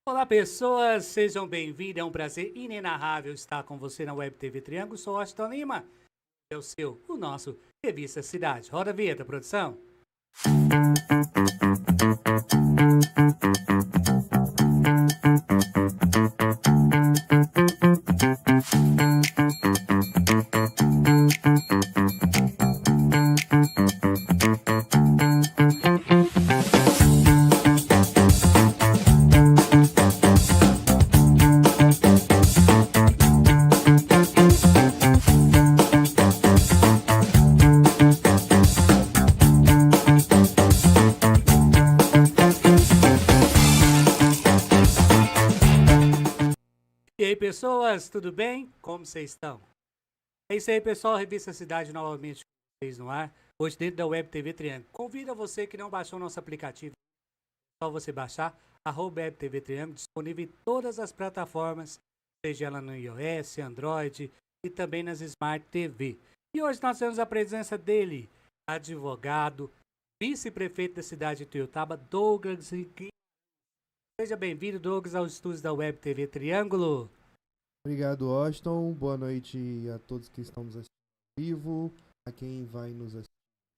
Olá, pessoas, sejam bem-vindos. É um prazer inenarrável estar com você na Web TV Triângulo. Sou Austin Lima, é o nosso Revista Cidade. Roda a vinheta, produção. E aí, pessoas, tudo bem? Como vocês estão? É isso aí, pessoal. Revista Cidade novamente com vocês no ar. Hoje dentro da Web TV Triângulo. Convido você que não baixou nosso aplicativo. É só você baixar. Web TV Triângulo, disponível em todas as plataformas, seja ela no iOS, Android e também nas Smart TV. E hoje nós temos a presença dele, advogado, vice-prefeito da cidade de Tuiutaba, Douglas Riquinho. Seja bem-vindo, Douglas, aos estúdios da Web TV Triângulo. Obrigado, Austin. Boa noite a todos que estão nos assistindo ao vivo, a quem vai nos assistir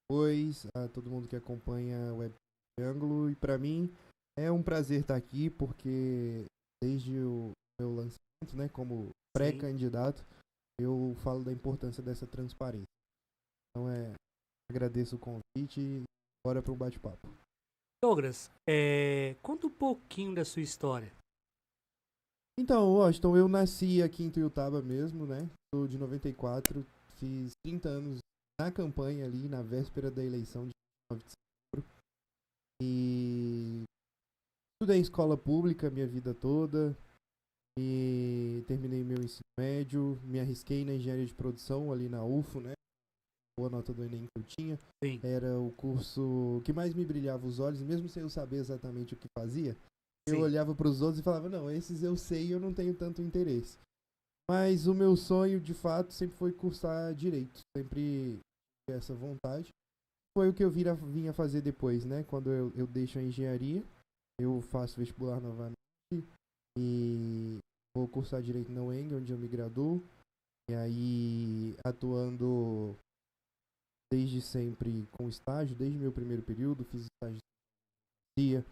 depois, a todo mundo que acompanha a Web Triângulo. E para mim é um prazer estar aqui, porque desde o meu lançamento, né, como pré-candidato, eu falo da importância dessa transparência. Então agradeço o convite e bora para um bate-papo. Douglas, conta um pouquinho da sua história. Então, Washington, eu nasci aqui em Tuiutaba mesmo, né? Sou de 94, fiz 30 anos na campanha ali, na véspera da eleição de 9 de setembro. E estudei em escola pública minha vida toda. E terminei meu ensino médio, me arrisquei na engenharia de produção ali na UFO, né? Boa nota do Enem que eu tinha. Sim. Era o curso que mais me brilhava os olhos, mesmo sem eu saber exatamente o que fazia. Eu Sim. olhava para os outros e falava, não, esses eu sei e eu não tenho tanto interesse. Mas o meu sonho, de fato, sempre foi cursar Direito. Sempre tive essa vontade. Foi o que eu vinha fazer depois, né? Quando eu deixo a engenharia, eu faço vestibular novamente e vou cursar Direito na UENG, onde eu me graduo. E aí, atuando desde sempre com estágio, desde meu primeiro período, fiz estágio de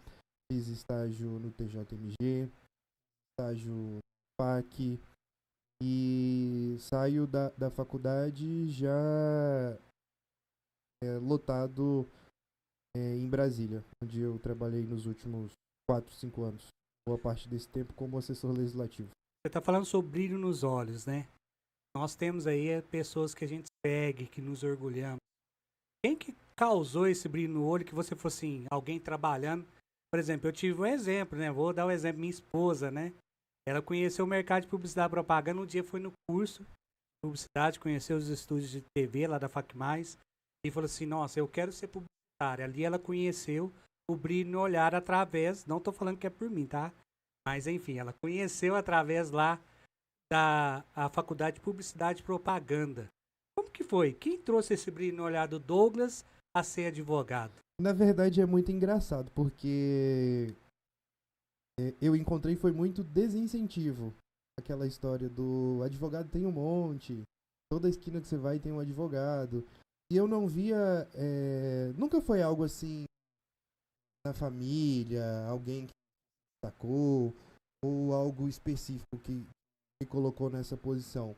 fiz estágio no TJMG, estágio no PAC, e saio da faculdade já lotado em Brasília, onde eu trabalhei nos últimos 4, 5 anos, boa parte desse tempo como assessor legislativo. Você está falando sobre brilho nos olhos, né? Nós temos aí pessoas que a gente segue, que nos orgulhamos. Quem que causou esse brilho no olho que você fosse assim, alguém trabalhando? Por exemplo, eu tive um exemplo, né? Vou dar um exemplo, minha esposa, né? Ela conheceu o mercado de publicidade e propaganda, um dia foi no curso de publicidade, conheceu os estúdios de TV lá da FacMais e falou assim, nossa, eu quero ser publicitária. Ali ela conheceu o brilho no olhar através, não tô falando que é por mim, tá? Mas enfim, ela conheceu através lá da faculdade de publicidade e propaganda. Como que foi? Quem trouxe esse brilho no olhar do Douglas a ser advogado? Na verdade é muito engraçado, porque eu encontrei foi muito desincentivo. Aquela história do advogado tem um monte, toda esquina que você vai tem um advogado. E eu não via, nunca foi algo assim na família, alguém que destacou, ou algo específico que me colocou nessa posição.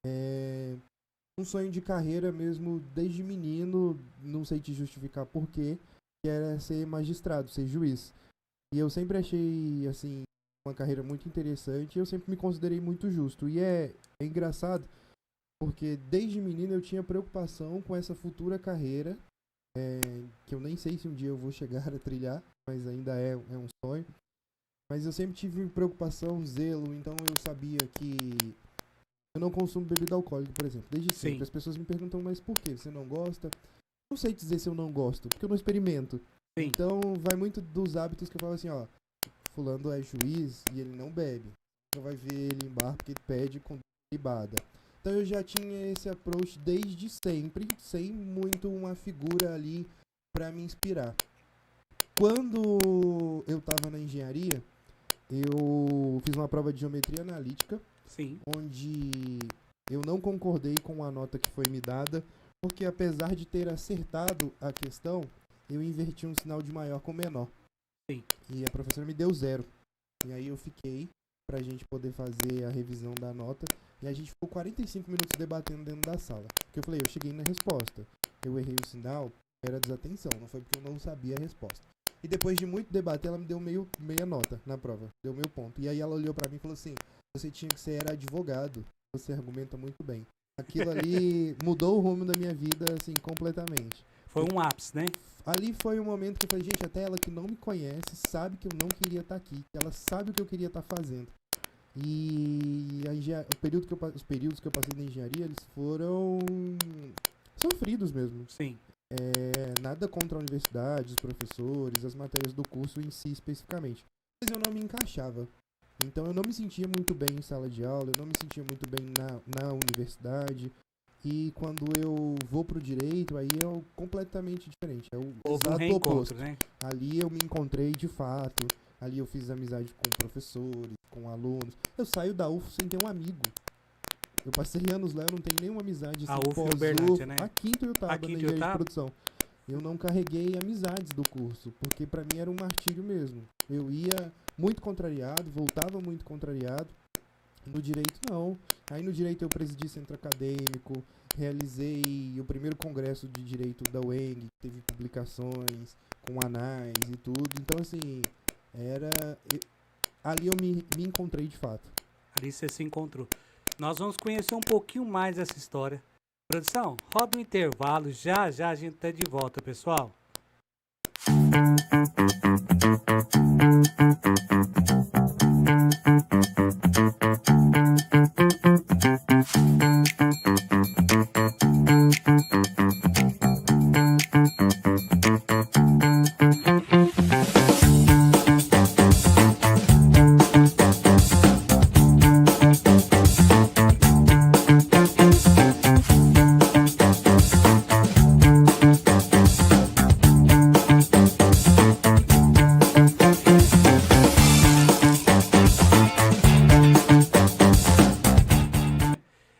É um sonho de carreira mesmo desde menino, não sei te justificar porquê, que era ser magistrado, ser juiz. E eu sempre achei, assim, uma carreira muito interessante e eu sempre me considerei muito justo. E é engraçado, porque desde menino eu tinha preocupação com essa futura carreira, que eu nem sei se um dia eu vou chegar a trilhar, mas ainda é um sonho. Mas eu sempre tive preocupação, zelo, então eu sabia que eu não consumo bebida alcoólica, por exemplo, desde sempre. Sim. As pessoas me perguntam, mas por que você não gosta? Não sei dizer se eu não gosto, porque eu não experimento. Sim. Então vai muito dos hábitos que eu falo assim, ó, fulano é juiz e ele não bebe. Você vai ver ele em bar porque ele pede com libada. Então eu já tinha esse approach desde sempre, sem muito uma figura ali pra me inspirar. Quando eu tava na engenharia, eu fiz uma prova de geometria analítica, Sim. onde eu não concordei com a nota que foi me dada, porque apesar de ter acertado a questão, eu inverti um sinal de maior com menor. Sim. E a professora me deu 0. E aí eu fiquei pra gente poder fazer a revisão da nota. E a gente ficou 45 minutos debatendo dentro da sala. Porque eu falei, eu cheguei na resposta. Eu errei o sinal, era desatenção, não foi porque eu não sabia a resposta. E depois de muito debater, ela me deu meia nota na prova, deu meio ponto. E aí ela olhou pra mim e falou assim, você tinha que ser advogado, você argumenta muito bem. Aquilo ali mudou o rumo da minha vida, assim, completamente. Foi um ápice, né? Ali foi um momento que eu falei, gente, até ela que não me conhece sabe que eu não queria estar aqui, que ela sabe o que eu queria estar fazendo. E os períodos que eu passei na engenharia, eles foram sofridos mesmo. Sim. Nada contra a universidade, os professores, as matérias do curso em si especificamente. Mas eu não me encaixava. Então eu não me sentia muito bem em sala de aula, eu não me sentia muito bem na universidade. E quando eu vou pro direito, aí é completamente diferente. É o Houve um exato reencontro, oposto. né? Ali eu me encontrei de fato. Ali eu fiz amizade com professores, com alunos. Eu saio da UF sem ter um amigo. Eu passei anos lá, eu não tenho nenhuma amizade assim, A UF no Uberlândia, né? A quinta eu tava A na quinta engenharia de Iutaba? produção. Eu não carreguei amizades do curso, porque pra mim era um martírio mesmo. Eu ia muito contrariado, voltava muito contrariado. No direito, não. Aí no direito eu presidi centro acadêmico, realizei o primeiro congresso de direito da UENG, teve publicações com anais e tudo. Então, assim, ali eu me encontrei de fato. Ali você se encontrou. Nós vamos conhecer um pouquinho mais dessa história. Produção, roda um intervalo, já já a gente tá de volta, pessoal.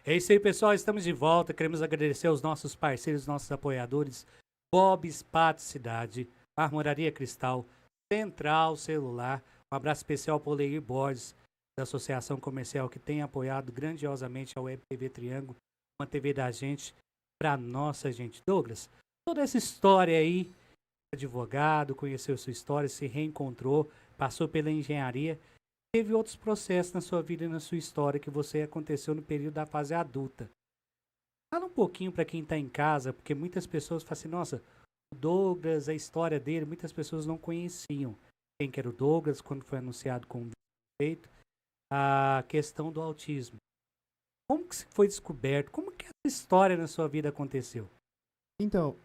É isso aí, pessoal. Estamos de volta. Queremos agradecer aos nossos parceiros, nossos apoiadores. Bob's Cidade, Marmoraria Cristal, Central Celular. Um abraço especial para o Leir Borges, da Associação Comercial, que tem apoiado grandiosamente a Web TV Triângulo, uma TV da gente, para nossa gente. Douglas, toda essa história aí, advogado, conheceu sua história, se reencontrou, passou pela engenharia. Teve outros processos na sua vida e na sua história que você aconteceu no período da fase adulta. Fala um pouquinho para quem está em casa, porque muitas pessoas falam assim, nossa, o Douglas, a história dele, muitas pessoas não conheciam quem que era o Douglas, quando foi anunciado como feito, a questão do autismo. Como que foi descoberto? Como que essa história na sua vida aconteceu? Então,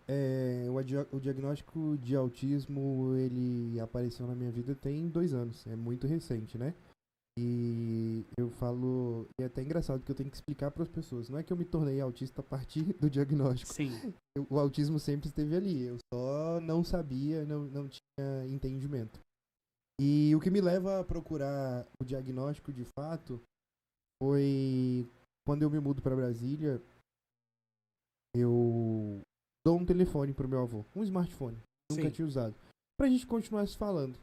o diagnóstico de autismo, ele apareceu na minha vida tem 2 anos. É muito recente, né? E eu falo... É até engraçado que eu tenho que explicar para as pessoas. Não é que eu me tornei autista a partir do diagnóstico. Sim. O autismo sempre esteve ali. Eu só não sabia, não tinha entendimento. E o que me leva a procurar o diagnóstico de fato foi quando eu me mudo para Brasília. Eu dou um telefone pro meu avô, um smartphone, nunca Sim. tinha usado, pra gente continuar se falando.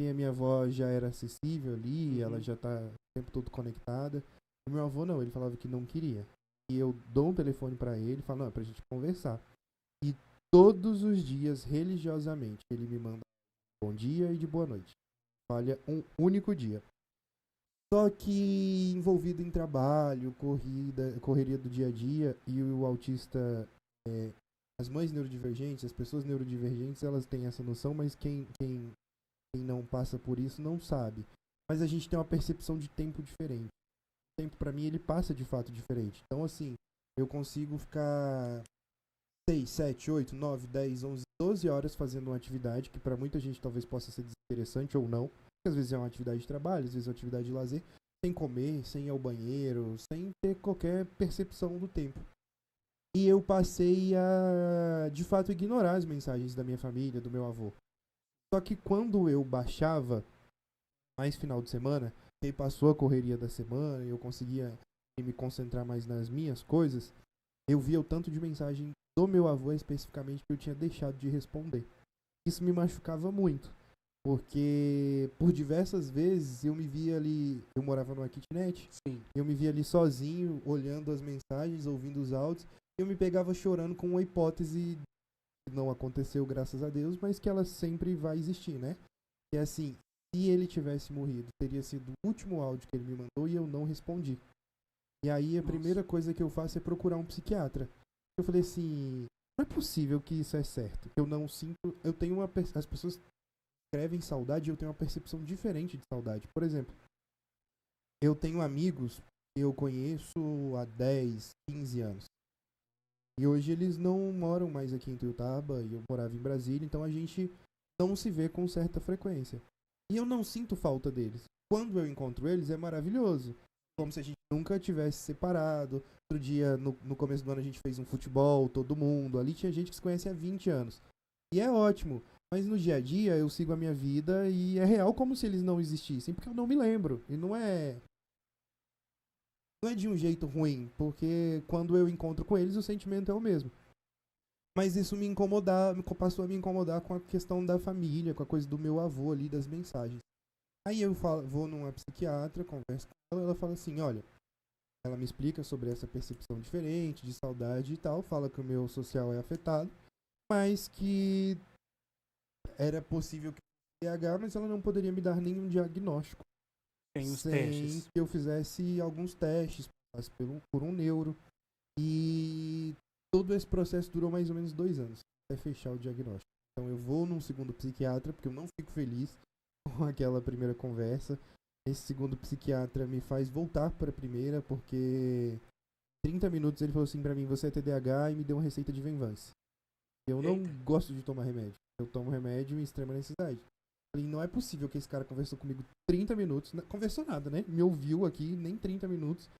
E a minha avó já era acessível ali, ela já tá o tempo todo conectada. O meu avô não, ele falava que não queria. E eu dou um telefone pra ele e falo, não, é pra gente conversar. E todos os dias, religiosamente, ele me manda bom dia e de boa noite. Falha um único dia. Só que envolvido em trabalho, correria do dia a dia, e o autista, as mães neurodivergentes, as pessoas neurodivergentes, elas têm essa noção, mas quem não passa por isso não sabe. Mas a gente tem uma percepção de tempo diferente. O tempo, pra mim, ele passa de fato diferente. Então, assim, eu consigo ficar 6, 7, 8, 9, 10, 11, 12 horas fazendo uma atividade que pra muita gente talvez possa ser desinteressante ou não. Às vezes é uma atividade de trabalho, às vezes é uma atividade de lazer, sem comer, sem ir ao banheiro, sem ter qualquer percepção do tempo. E eu passei a, de fato, ignorar as mensagens da minha família, do meu avô. Só que quando eu baixava, mais final de semana, e aí passou a correria da semana e eu conseguia me concentrar mais nas minhas coisas, eu via o tanto de mensagem do meu avô especificamente que eu tinha deixado de responder. Isso me machucava muito, porque por diversas vezes eu me via ali, eu morava numa kitnet, Sim. eu me via ali sozinho, olhando as mensagens, ouvindo os áudios, e eu me pegava chorando com uma hipótese que não aconteceu, graças a Deus, mas que ela sempre vai existir, né? E assim, se ele tivesse morrido, teria sido o último áudio que ele me mandou e eu não respondi. E aí a primeira coisa que eu faço é procurar um psiquiatra. Eu falei assim, não é possível que isso é certo. Eu não sinto, eu tenho as pessoas escrevem saudade e eu tenho uma percepção diferente de saudade. Por exemplo, eu tenho amigos que eu conheço há 10, 15 anos. E hoje eles não moram mais aqui em Tuiutaba e eu morava em Brasília, então a gente não se vê com certa frequência. E eu não sinto falta deles. Quando eu encontro eles é maravilhoso. Como se a gente nunca tivesse separado. Outro dia, no começo do ano, a gente fez um futebol, todo mundo. Ali tinha gente que se conhece há 20 anos. E é ótimo. Mas no dia a dia eu sigo a minha vida e é real como se eles não existissem, porque eu não me lembro. E não é de um jeito ruim, porque quando eu encontro com eles o sentimento é o mesmo. Mas isso passou a me incomodar com a questão da família, com a coisa do meu avô ali, das mensagens. Aí eu vou numa psiquiatra, converso com ela fala assim, olha, ela me explica sobre essa percepção diferente, de saudade e tal, fala que o meu social é afetado, mas que era possível que eu tivesse TDAH, mas ela não poderia me dar nenhum diagnóstico. Tem os Sem testes. que eu fizesse alguns testes, passasse por um neuro. E todo esse processo durou mais ou menos 2 anos, até fechar o diagnóstico. Então eu vou num segundo psiquiatra, porque eu não fico feliz com aquela primeira conversa. Esse segundo psiquiatra me faz voltar para a primeira, porque 30 minutos ele falou assim pra mim, você é TDAH, e me deu uma receita de Venvance. Eu não gosto de tomar remédio. Eu tomo remédio em extrema necessidade. Falei, não é possível que esse cara conversou comigo 30 minutos. Conversou nada, né? Me ouviu aqui, nem 30 minutos.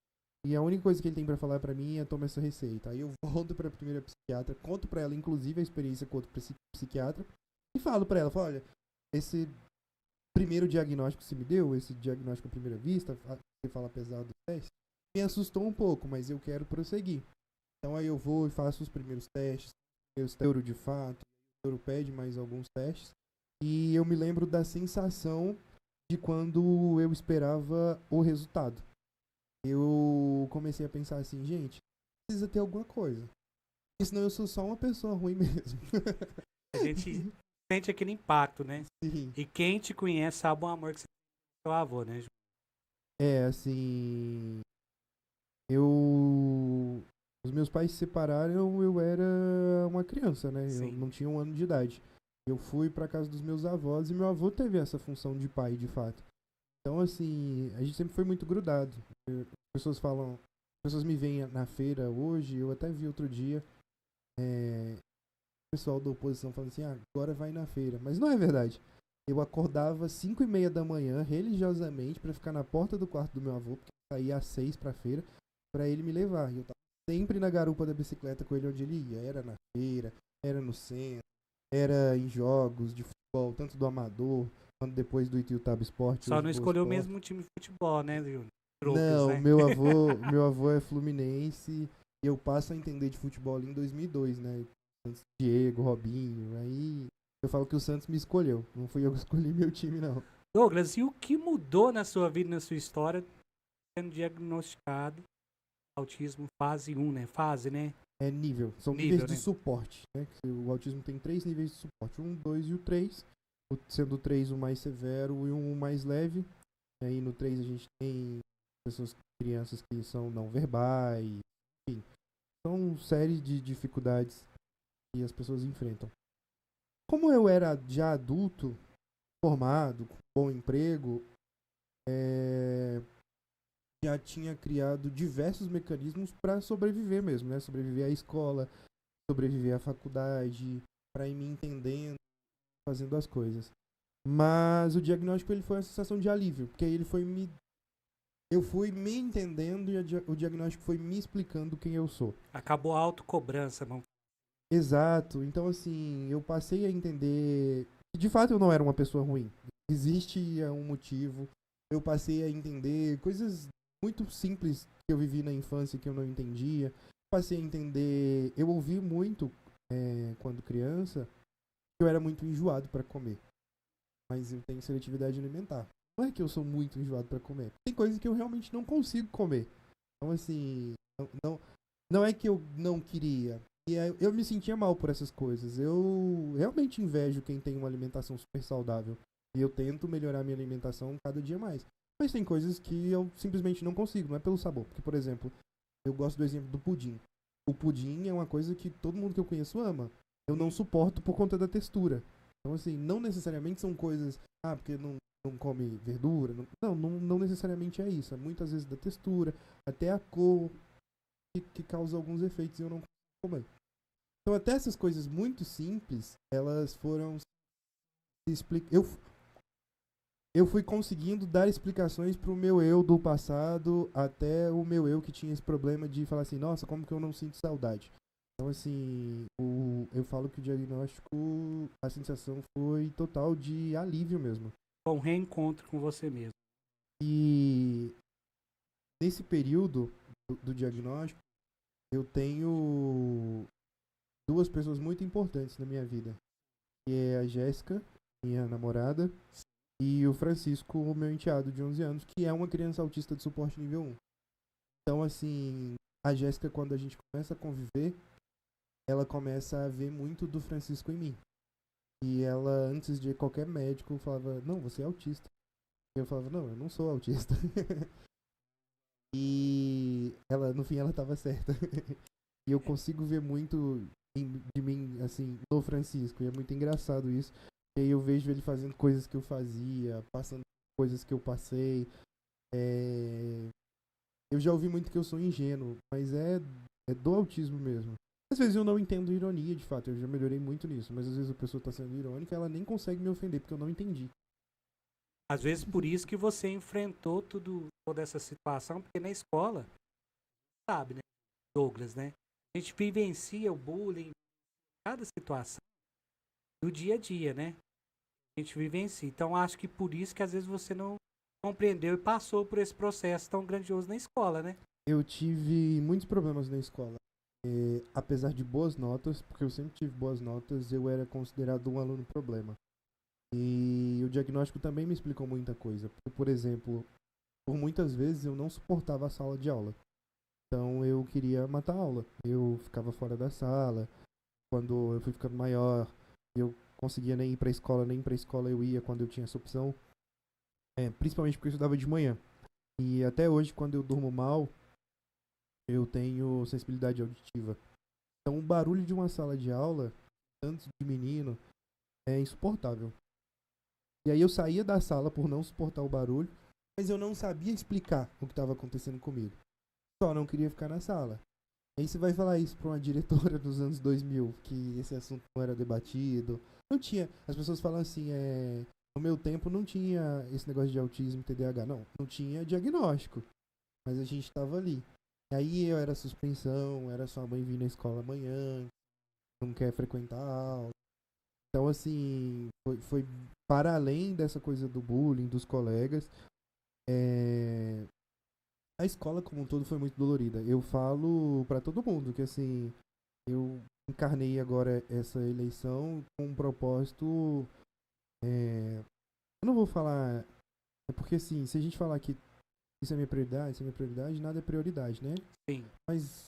E a única coisa que ele tem pra falar pra mim é toma essa receita. Aí eu volto pra primeira psiquiatra, conto pra ela, inclusive, a experiência com outro psiquiatra. E falo pra ela, olha, esse primeiro diagnóstico que você me deu, esse diagnóstico à primeira vista, você fala apesar do teste, me assustou um pouco, mas eu quero prosseguir. Então aí eu vou e faço os primeiros testes, euro de fato, o euro pede mais alguns testes. E eu me lembro da sensação de quando eu esperava o resultado. Eu comecei a pensar assim, gente, precisa ter alguma coisa. Porque senão eu sou só uma pessoa ruim mesmo. A gente sente aquele impacto, né? Sim. E quem te conhece sabe o amor que você tem pro seu avô, né? É, assim... Os meus pais se separaram, eu era uma criança, né? Sim. Eu não tinha 1 ano de idade. Eu fui pra casa dos meus avós e meu avô teve essa função de pai, de fato. Então, assim, a gente sempre foi muito grudado. As pessoas me veem na feira hoje, eu até vi outro dia, o pessoal da oposição falando assim, agora vai na feira. Mas não é verdade. Eu acordava 5h30 da manhã, religiosamente, pra ficar na porta do quarto do meu avô, porque eu saía às 6 pra feira, pra ele me levar. E eu tava sempre na garupa da bicicleta com ele onde ele ia. Era na feira, era no centro, era em jogos de futebol, tanto do amador, quanto depois do Ituiutaba Esporte. Só não escolheu o mesmo time de futebol, né, Júnior? Não, né? meu avô é fluminense e eu passo a entender de futebol ali em 2002, né? Diego, Robinho, aí eu falo que o Santos me escolheu, não fui eu que escolhi meu time, não. Douglas, e o que mudou na sua vida, na sua história, sendo diagnosticado autismo fase 1, né? Fase, né? É nível, são níveis de suporte, né? O autismo tem 3 níveis de suporte, 1, 2 e o 3, sendo o 3 o mais severo e o mais leve. Aí no 3 a gente tem crianças que são não verbais, enfim, são séries de dificuldades que as pessoas enfrentam. Como eu era já adulto, formado, com bom emprego, já tinha criado diversos mecanismos para sobreviver mesmo, né? Sobreviver à escola, sobreviver à faculdade, para ir me entendendo, fazendo as coisas. Mas o diagnóstico ele foi uma sensação de alívio, porque aí eu fui me entendendo e o diagnóstico foi me explicando quem eu sou. Acabou a autocobrança, vamos. Exato. Então, assim, eu passei a entender que, de fato, eu não era uma pessoa ruim. existe um motivo. Eu passei a entender coisas muito simples que eu vivi na infância que eu não entendia. Passei a entender. Eu ouvi muito, quando criança, que eu era muito enjoado para comer. Mas eu tenho seletividade alimentar. Não é que eu sou muito enjoado para comer. Tem coisas que eu realmente não consigo comer. Então, assim, não é que eu não queria. E eu me sentia mal por essas coisas. Eu realmente invejo quem tem uma alimentação super saudável. E eu tento melhorar minha alimentação cada dia mais. Mas tem coisas que eu simplesmente não consigo. Não é pelo sabor. Porque, por exemplo, eu gosto do exemplo do pudim. O pudim é uma coisa que todo mundo que eu conheço ama. Eu não suporto por conta da textura. Então, assim, não necessariamente são coisas... porque não come verdura. Não necessariamente é isso. É muitas vezes da textura, até a cor, que causa alguns efeitos e eu não consigo comer. Então, até essas coisas muito simples, elas foram... Eu fui conseguindo dar explicações pro meu eu do passado, até o meu eu que tinha esse problema de falar assim, nossa, como que eu não sinto saudade? Então, assim, eu falo que o diagnóstico, a sensação foi total de alívio mesmo. Um reencontro com você mesmo. E nesse período do diagnóstico, eu tenho duas pessoas muito importantes na minha vida, que é a Jéssica, minha namorada, e o Francisco, o meu enteado de 11 anos, que é uma criança autista de suporte nível 1. Então, assim, a Jéssica, quando a gente começa a conviver, ela começa a ver muito do Francisco em mim. E ela, antes de qualquer médico, falava, não, você é autista. E eu falava, não, eu não sou autista. E ela, no fim, ela estava certa. E eu consigo ver muito de mim, assim, no Francisco. E é muito engraçado isso. E aí eu vejo ele fazendo coisas que eu fazia, passando coisas que eu passei. Eu já ouvi muito que eu sou ingênuo, mas é do autismo mesmo. Às vezes eu não entendo ironia, de fato, eu já melhorei muito nisso, mas às vezes a pessoa tá sendo irônica, ela nem consegue me ofender, porque eu não entendi. Às vezes por isso que você enfrentou toda essa situação, porque na escola, sabe, né, Douglas, né? A gente vivencia o bullying, cada situação do dia a dia, né? A gente vivencia. Então acho que por isso que às vezes você não compreendeu e passou por esse processo tão grandioso na escola, né? Eu tive muitos problemas na escola. Apesar de boas notas, porque eu sempre tive boas notas, eu era considerado um aluno problema. E o diagnóstico também me explicou muita coisa. Por exemplo, por muitas vezes eu não suportava a sala de aula. Então eu queria matar a aula. Eu ficava fora da sala. Quando eu fui ficando maior, eu conseguia nem ir pra escola, nem pra escola eu ia quando eu tinha essa opção. Principalmente porque eu estudava de manhã. E até hoje, quando eu durmo mal, eu tenho sensibilidade auditiva. Então o barulho de uma sala de aula, tanto de menino, é insuportável. E aí eu saía da sala por não suportar o barulho, mas eu não sabia explicar o que estava acontecendo comigo. Só não queria ficar na sala. Aí você vai falar isso para uma diretora dos anos 2000, que esse assunto não era debatido. Não tinha. As pessoas falam assim, no meu tempo não tinha esse negócio de autismo, TDAH. Não tinha diagnóstico. Mas a gente estava ali. E aí eu era suspensão, era sua mãe vir na escola amanhã, não quer frequentar a aula. Então, assim, foi para além dessa coisa do bullying, dos colegas. A escola como um todo foi muito dolorida. Eu falo para todo mundo que, assim, eu encarnei agora essa eleição com um propósito. Eu não vou falar. É porque, assim, se a gente falar que isso é minha prioridade, nada é prioridade, né? Sim. Mas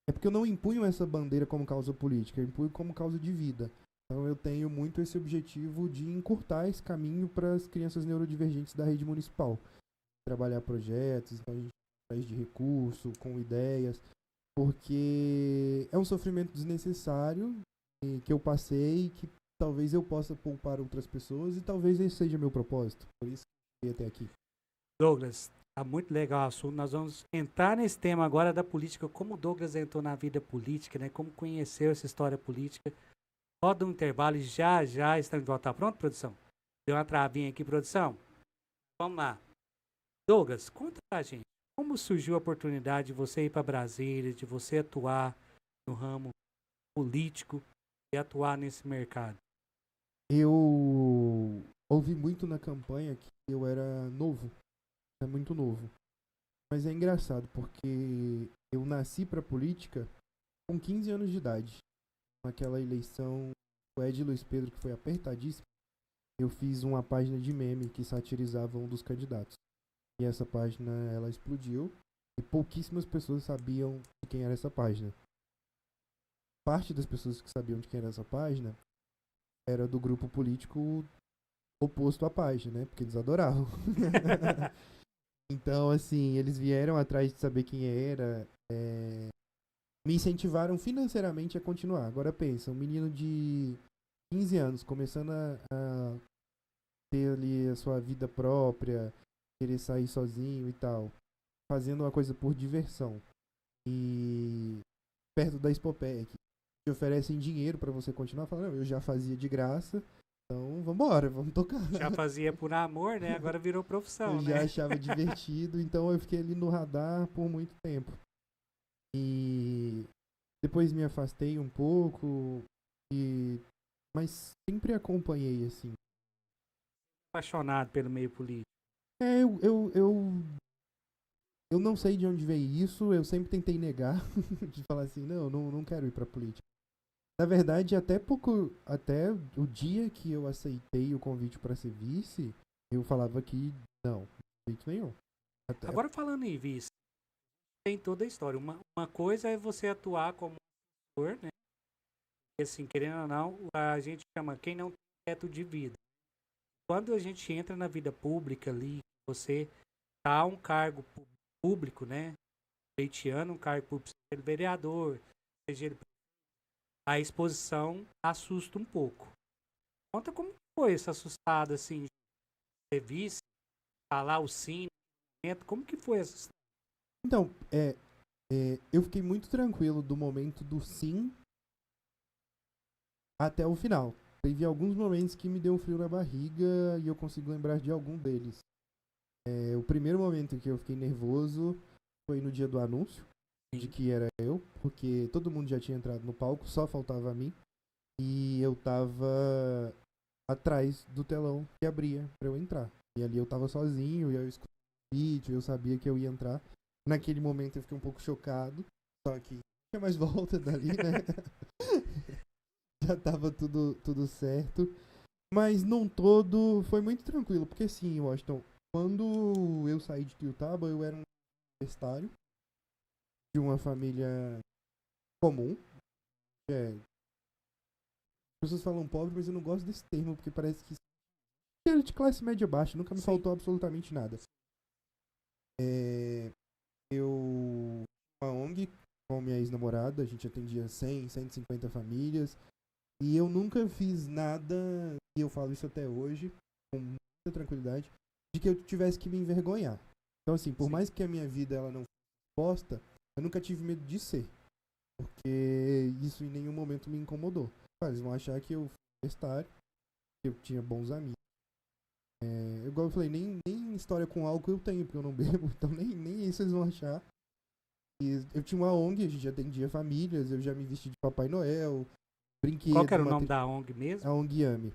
é porque eu não impunho essa bandeira como causa política, eu impunho como causa de vida. Então eu tenho muito esse objetivo de encurtar esse caminho para as crianças neurodivergentes da rede municipal. Trabalhar projetos, então a gente atrás de recurso, com ideias, porque é um sofrimento desnecessário que eu passei, que talvez eu possa poupar outras pessoas e talvez esse seja meu propósito. Por isso que eu cheguei até aqui. Douglas, tá muito legal o assunto. Nós vamos entrar nesse tema agora da política, como o Douglas entrou na vida política, né? Como conheceu essa história política. Roda um intervalo e já estamos de volta. Tá pronto, produção? Deu uma travinha aqui, produção? Vamos lá. Douglas, conta pra gente, como surgiu a oportunidade de você ir para Brasília, de você atuar no ramo político e atuar nesse mercado? Eu ouvi muito na campanha que eu era novo, muito novo. Mas é engraçado, porque eu nasci pra política com 15 anos de idade. Naquela eleição, o Ed Luiz Pedro, que foi apertadíssimo, eu fiz uma página de meme que satirizava um dos candidatos. E essa página, ela explodiu. E pouquíssimas pessoas sabiam de quem era essa página. Parte das pessoas que sabiam de quem era essa página era do grupo político oposto à página, né? Porque eles adoravam. Então, assim, eles vieram atrás de saber quem era. Me incentivaram financeiramente a continuar. Agora pensa, um menino de 15 anos começando a ter ali a sua vida própria, querer sair sozinho e tal, fazendo uma coisa por diversão. E perto da Expopec, que oferecem dinheiro pra você continuar falando, eu já fazia de graça, então vambora, vamos tocar. Já fazia por amor, né? Agora virou Eu profissão, já né? achava divertido, então eu fiquei ali no radar por muito tempo. E depois me afastei um pouco, mas sempre acompanhei, assim. Apaixonado pelo meio político. Eu não sei de onde veio isso, eu sempre tentei negar, de falar assim, não quero ir pra política. Na verdade, até o dia que eu aceitei o convite para ser vice, eu falava que não, de jeito nenhum. Agora falando em vice, tem toda a história. Uma coisa é você atuar como assessor, né? E assim, querendo ou não, a gente chama quem não tem teto de vida. Quando a gente entra na vida pública ali, você tá um cargo público, né? Pleiteando um cargo público, seja ele vereador, seja ele... A exposição assusta um pouco. Conta como foi essa assustada, assim, de ser vice, falar o sim, como que foi essa... Então, eu fiquei muito tranquilo do momento do sim até o final. Teve alguns momentos que me deu um frio na barriga e eu consigo lembrar de algum deles. O primeiro momento em que eu fiquei nervoso foi no dia do anúncio, de que era eu, porque todo mundo já tinha entrado no palco, só faltava a mim. E eu tava atrás do telão que abria pra eu entrar. E ali eu tava sozinho, e eu escutei o vídeo, eu sabia que eu ia entrar. Naquele momento eu fiquei um pouco chocado, só que não tinha mais volta dali, né? Já tava tudo certo. Mas num todo foi muito tranquilo, porque sim, Washington, quando eu saí de Tiltaba, eu era um universitário de uma família comum. As pessoas falam pobre, mas eu não gosto desse termo, porque parece que era de classe média baixa, nunca me faltou absolutamente nada. Eu uma ONG com minha ex-namorada, a gente atendia 100, 150 famílias, e eu nunca fiz nada, e eu falo isso até hoje, com muita tranquilidade, de que eu tivesse que me envergonhar. Então assim, por mais que a minha vida ela não fosse exposta, eu nunca tive medo de ser, porque isso em nenhum momento me incomodou. Eles vão achar que eu fui universitário, que eu tinha bons amigos. Igual eu falei, nem história com álcool eu tenho, porque eu não bebo, então nem isso eles vão achar. E eu tinha uma ONG, a gente atendia famílias, eu já me vesti de Papai Noel, brinquedo. Qual que era o nome da ONG mesmo? A ONG Yami.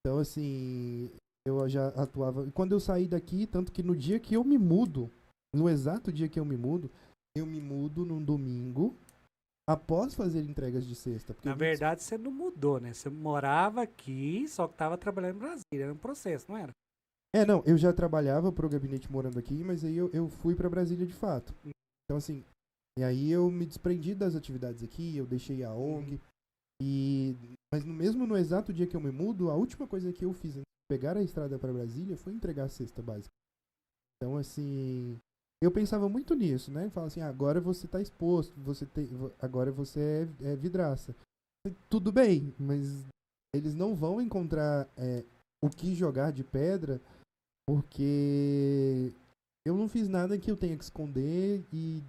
Então, assim, eu já atuava. E quando eu saí daqui, tanto que no dia que eu me mudo, no exato dia que eu me mudo num domingo, após fazer entregas de sexta. Na verdade, você não mudou, né? Você morava aqui, só que estava trabalhando em Brasília. Era um processo, não era? Não, eu já trabalhava pro gabinete morando aqui, mas aí eu fui pra Brasília de fato. Então, assim, e aí eu me desprendi das atividades aqui, eu deixei a ONG. Mas mesmo no exato dia que eu me mudo, a última coisa que eu fiz antes de pegar a estrada pra Brasília foi entregar a cesta básica. Então, assim, eu pensava muito nisso, né? Falava assim, agora você tá exposto, agora você é vidraça. Tudo bem, mas eles não vão encontrar o que jogar de pedra, porque eu não fiz nada que eu tenha que esconder e,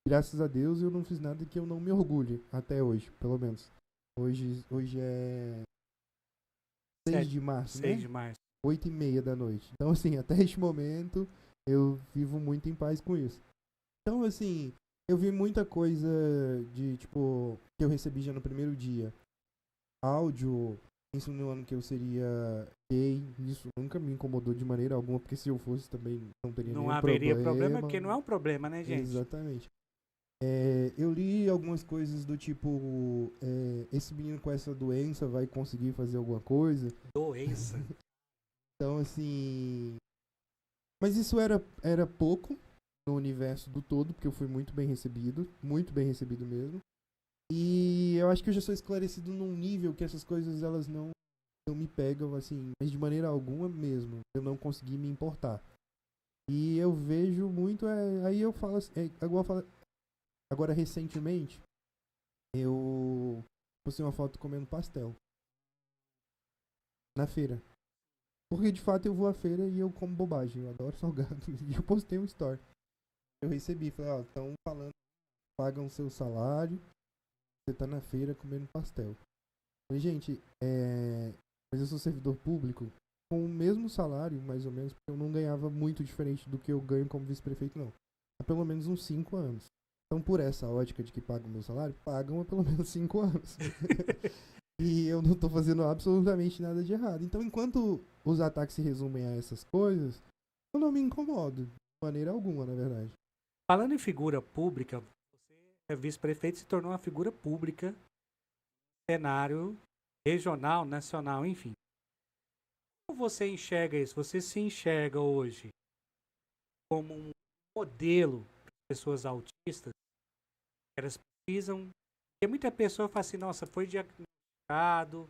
graças a Deus, eu não fiz nada que eu não me orgulhe, até hoje, pelo menos. Hoje é 6 de março, 6 né? de março. 8h30 da noite. Então, assim, até este momento, eu vivo muito em paz com isso. Então, assim, eu vi muita coisa de, tipo, que eu recebi já no primeiro dia. Áudio insinuando que eu seria gay. Isso nunca me incomodou de maneira alguma, porque se eu fosse também não teria Não nenhum haveria problema, problema. porque não é um problema, né, gente? Exatamente. Eu li algumas coisas do tipo, esse menino com essa doença vai conseguir fazer alguma coisa. Doença. Então, assim... Mas isso era pouco no universo do todo, porque eu fui muito bem recebido mesmo. E eu acho que eu já sou esclarecido num nível que essas coisas, elas não me pegam, assim, mas de maneira alguma mesmo. Eu não consegui me importar. E eu vejo muito, aí eu falo assim, agora recentemente, eu postei uma foto comendo pastel na feira. Porque de fato eu vou à feira e eu como bobagem, eu adoro salgado. E eu postei um story. Eu recebi, falei, ó, estão falando, pagam seu salário, você tá na feira comendo pastel. Falei, gente, mas eu sou servidor público, com o mesmo salário, mais ou menos, porque eu não ganhava muito diferente do que eu ganho como vice-prefeito, não. Há pelo menos uns 5 anos. Então, por essa ótica de que pagam o meu salário, pagam há pelo menos 5 anos. E eu não tô fazendo absolutamente nada de errado. Então, enquanto os ataques se resumem a essas coisas, eu não me incomodo, de maneira alguma, na verdade. Falando em figura pública, você é vice-prefeito e se tornou uma figura pública no cenário regional, nacional, enfim. Como você enxerga isso? Você se enxerga hoje como um modelo para pessoas autistas? Elas precisam... Porque muita pessoa fala assim, nossa, foi diagnosticado,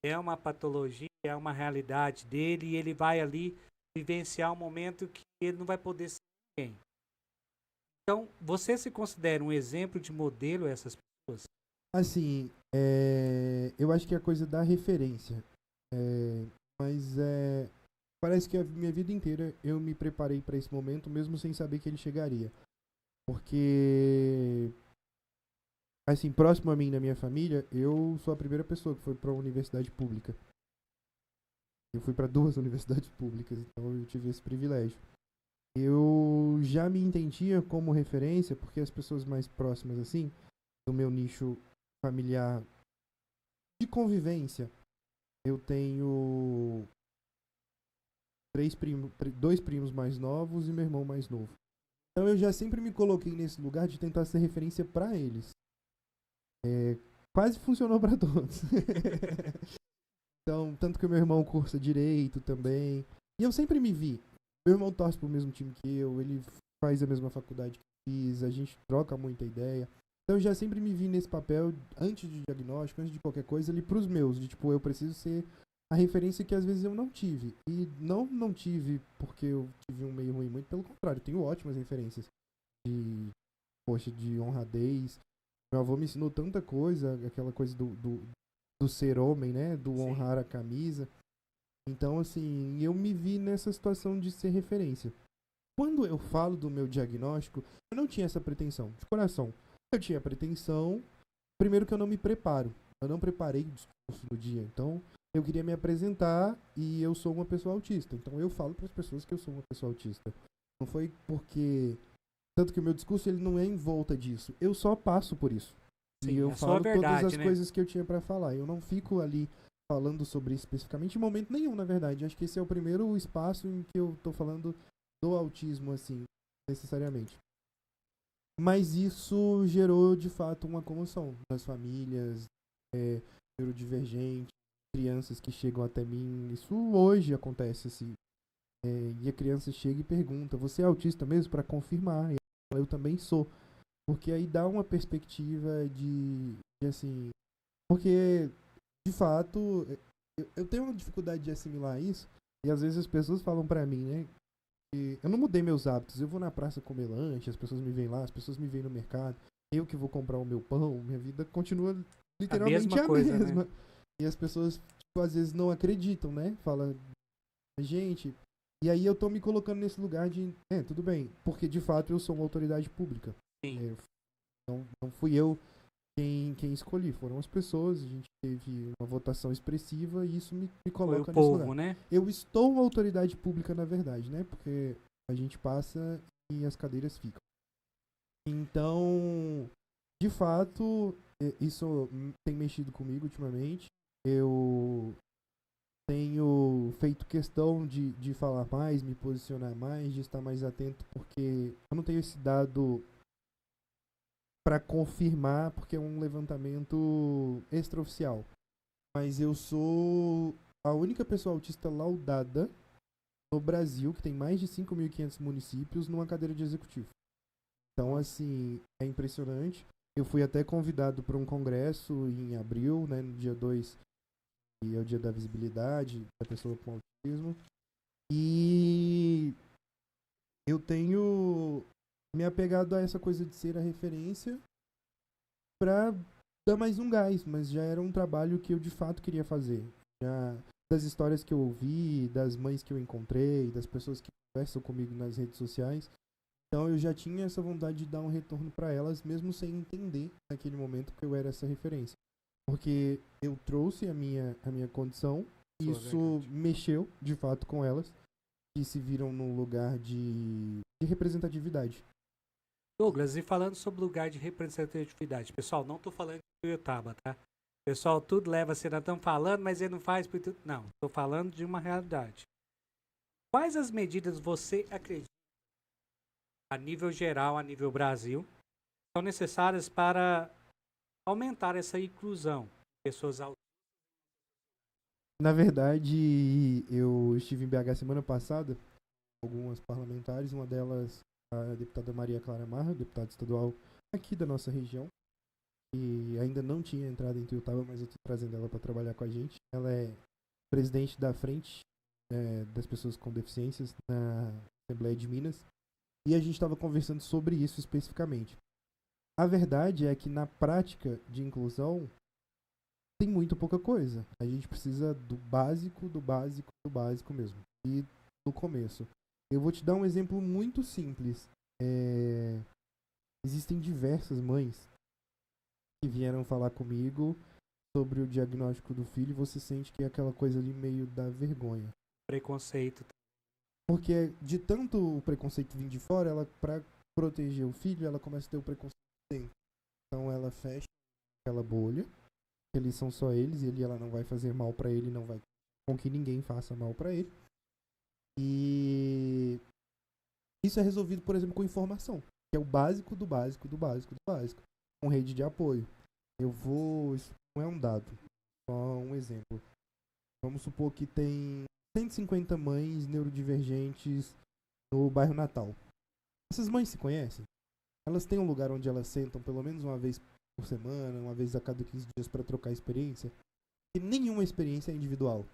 é uma patologia, é uma realidade dele, e ele vai ali vivenciar um momento que ele não vai poder ser ninguém. Então, você se considera um exemplo de modelo a essas pessoas? Assim, eu acho que é a coisa da referência. Mas parece que a minha vida inteira eu me preparei para esse momento, mesmo sem saber que ele chegaria. Porque, assim, próximo a mim na minha família, eu sou a primeira pessoa que foi para uma universidade pública. Eu fui para 2 universidades públicas, então eu tive esse privilégio. Eu já me entendia como referência, porque as pessoas mais próximas, assim, do meu nicho familiar de convivência, eu tenho 2 primos mais novos e meu irmão mais novo. Então eu já sempre me coloquei nesse lugar de tentar ser referência para eles. Quase funcionou para todos. Então, tanto que o meu irmão cursa direito também. E eu sempre me vi. Meu irmão torce pro mesmo time que eu, ele faz a mesma faculdade que eu fiz, a gente troca muita ideia. Então eu já sempre me vi nesse papel, antes de diagnóstico, antes de qualquer coisa, ali pros meus, de tipo, eu preciso ser a referência que às vezes eu não tive. E não tive porque eu tive um meio ruim, muito pelo contrário, eu tenho ótimas referências de, poxa, de honradez. Meu avô me ensinou tanta coisa, aquela coisa do ser homem, né? Do honrar a camisa. Então, assim, eu me vi nessa situação de ser referência. Quando eu falo do meu diagnóstico, eu não tinha essa pretensão, de coração. Eu tinha a pretensão, primeiro que eu não me preparo. Eu não preparei o discurso no dia. Então, eu queria me apresentar e eu sou uma pessoa autista. Então, eu falo para as pessoas que eu sou uma pessoa autista. Não foi porque... Tanto que o meu discurso ele não é em volta disso. Eu só passo por isso. Sim, e eu é só falo a verdade, todas as né? coisas que eu tinha para falar. Eu não fico ali falando sobre isso especificamente em momento nenhum, na verdade. Acho que esse é o primeiro espaço em que eu tô falando do autismo, assim, necessariamente. Mas isso gerou, de fato, uma comoção nas famílias, neurodivergentes, crianças que chegam até mim. Isso hoje acontece, assim. E a criança chega e pergunta, você é autista mesmo? Para confirmar. E eu também sou. Porque aí dá uma perspectiva de assim... Porque, de fato, eu tenho uma dificuldade de assimilar isso. E às vezes as pessoas falam pra mim, né? Que eu não mudei meus hábitos. Eu vou na praça comer lanche, as pessoas me veem lá, as pessoas me veem no mercado. Eu que vou comprar o meu pão, minha vida continua literalmente a coisa, mesma. né? E as pessoas, tipo, às vezes não acreditam, né? Fala, gente... E aí eu tô me colocando nesse lugar de... tudo bem. Porque, de fato, eu sou uma autoridade pública. Sim. Não fui eu quem escolhi, foram as pessoas, a gente teve uma votação expressiva e isso me Foi coloca o nesse povo, lugar. né? Eu estou uma autoridade pública, na verdade, né? Porque a gente passa e as cadeiras ficam. Então, de fato, isso tem mexido comigo ultimamente. Eu tenho feito questão de falar mais, me posicionar mais, de estar mais atento, porque eu não tenho esse dado para confirmar, porque é um levantamento extraoficial. Mas eu sou a única pessoa autista laudada no Brasil, que tem mais de 5.500 municípios, numa cadeira de executivo. Então, assim, é impressionante. Eu fui até convidado para um congresso em abril, né, no dia 2, que é o dia da visibilidade da pessoa com autismo. E eu tenho me apegado a essa coisa de ser a referência para dar mais um gás, mas já era um trabalho que eu de fato queria fazer. Já das histórias que eu ouvi, das mães que eu encontrei, das pessoas que conversam comigo nas redes sociais. Então eu já tinha essa vontade de dar um retorno para elas, mesmo sem entender naquele momento que eu era essa referência. Porque eu trouxe a minha condição, e isso mexeu de fato com elas, que se viram num lugar de representatividade. Douglas, e falando sobre lugar de representatividade, pessoal, não tô falando de Tuiutaba, tá? Pessoal, tudo leva a ser, nós estamos falando, mas ele não faz por tudo. Não, tô falando de uma realidade. Quais as medidas você acredita, a nível geral, a nível Brasil, são necessárias para aumentar essa inclusão de pessoas autistas? Na verdade, eu estive em BH semana passada, com algumas parlamentares, uma delas a deputada Maria Clara Marra, deputada estadual aqui da nossa região, que ainda não tinha entrado em Tuiutaba, mas eu estou trazendo ela para trabalhar com a gente. Ela é presidente da Frente das Pessoas com Deficiências na Assembleia de Minas, e a gente estava conversando sobre isso especificamente. A verdade é que na prática de inclusão tem muito pouca coisa. A gente precisa do básico, do básico, do básico mesmo. E no começo. Eu vou te dar um exemplo muito simples. Existem diversas mães que vieram falar comigo sobre o diagnóstico do filho, e você sente que é aquela coisa ali meio da vergonha. Preconceito. Porque de tanto o preconceito vir de fora, ela, pra proteger o filho, ela começa a ter o preconceito dentro. Então ela fecha aquela bolha, eles são só eles, e ela não vai fazer mal pra ele, não vai com que ninguém faça mal pra ele. E isso é resolvido, por exemplo, com informação, que é o básico do básico do básico do básico, com rede de apoio. Isso não é um dado, só um exemplo. Vamos supor que tem 150 mães neurodivergentes no bairro Natal. Essas mães se conhecem? Elas têm um lugar onde elas sentam pelo menos uma vez por semana, uma vez a cada 15 dias para trocar experiência? E nenhuma experiência é individual.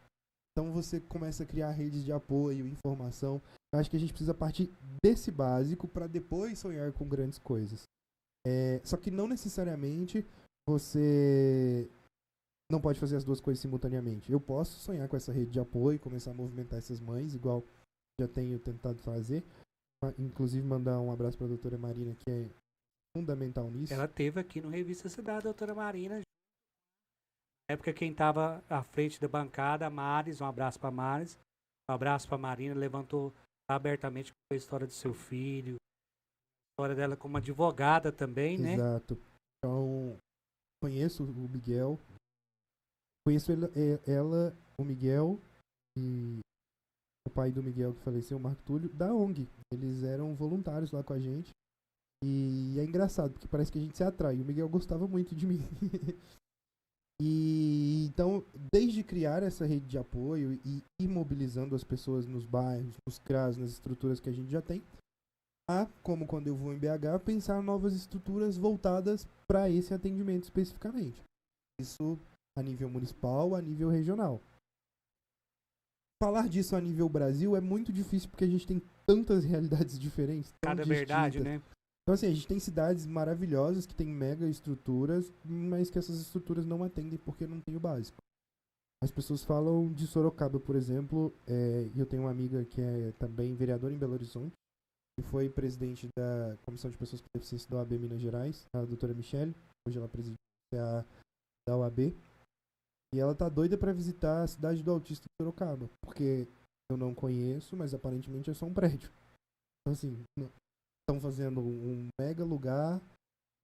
Então você começa a criar redes de apoio, informação. Eu acho que a gente precisa partir desse básico para depois sonhar com grandes coisas. Só que não necessariamente você não pode fazer as duas coisas simultaneamente. Eu posso sonhar com essa rede de apoio, começar a movimentar essas mães, igual já tenho tentado fazer. Inclusive mandar um abraço para a doutora Marina, que é fundamental nisso. Ela teve aqui no Revista Cidade, a doutora Marina. Na época quem estava à frente da bancada, a Maris, um abraço para Maris, um abraço para Marina, levantou abertamente a história do seu filho, a história dela como advogada também, né? Exato. Então, conheço o Miguel, conheço ela, o Miguel e o pai do Miguel que faleceu, o Marco Túlio, da ONG. Eles eram voluntários lá com a gente. E é engraçado, porque parece que a gente se atrai. O Miguel gostava muito de mim. E então, desde criar essa rede de apoio e ir mobilizando as pessoas nos bairros, nos CRAS, nas estruturas que a gente já tem, como quando eu vou em BH, pensar novas estruturas voltadas para esse atendimento especificamente. Isso a nível municipal, a nível regional. Falar disso a nível Brasil é muito difícil porque a gente tem tantas realidades diferentes. Cada verdade, né? Então, assim, a gente tem cidades maravilhosas que tem mega estruturas, mas que essas estruturas não atendem porque não tem o básico. As pessoas falam de Sorocaba, por exemplo, e eu tenho uma amiga que é também vereadora em Belo Horizonte, que foi presidente da Comissão de Pessoas com Deficiência da OAB Minas Gerais, a doutora Michele, hoje ela preside a da OAB, e ela tá doida para visitar a cidade do autista em Sorocaba, porque eu não conheço, mas aparentemente é só um prédio. Então, assim, estão fazendo um mega lugar,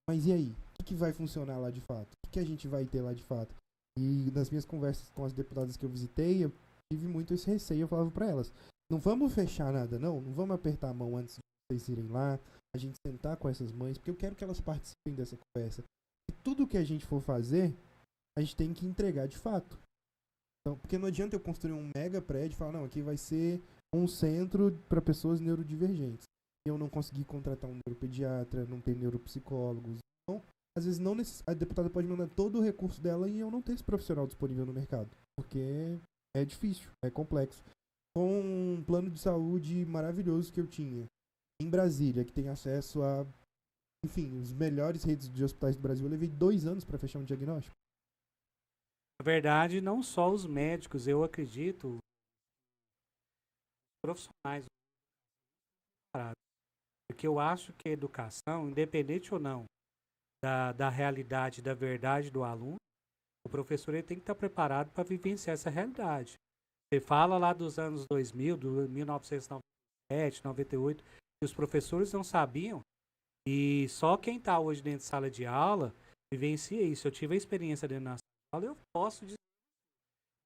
mas e aí? O que vai funcionar lá de fato? O que a gente vai ter lá de fato? E nas minhas conversas com as deputadas que eu visitei, eu tive muito esse receio. Eu falava para elas, não vamos fechar nada, não vamos apertar a mão antes de vocês irem lá, a gente sentar com essas mães, porque eu quero que elas participem dessa conversa. E tudo que a gente for fazer, a gente tem que entregar de fato. Então, porque não adianta eu construir um mega prédio e falar, não, aqui vai ser um centro para pessoas neurodivergentes. E eu não conseguir contratar um neuropediatra, não ter neuropsicólogos. Então, às vezes a deputada pode mandar todo o recurso dela e eu não ter esse profissional disponível no mercado. Porque é difícil, é complexo. Com um plano de saúde maravilhoso que eu tinha em Brasília, que tem acesso a, enfim, os melhores redes de hospitais do Brasil, eu levei 2 anos para fechar um diagnóstico. Na verdade, não só os médicos, eu acredito, os profissionais, porque eu acho que a educação, independente ou não da realidade, da verdade do aluno, o professor ele tem que estar preparado para vivenciar essa realidade. Você fala lá dos anos 2000, do 1997, 98, que os professores não sabiam, e só quem está hoje dentro de sala de aula vivencia isso. Eu tive a experiência dentro da sala de aula, eu posso dizer.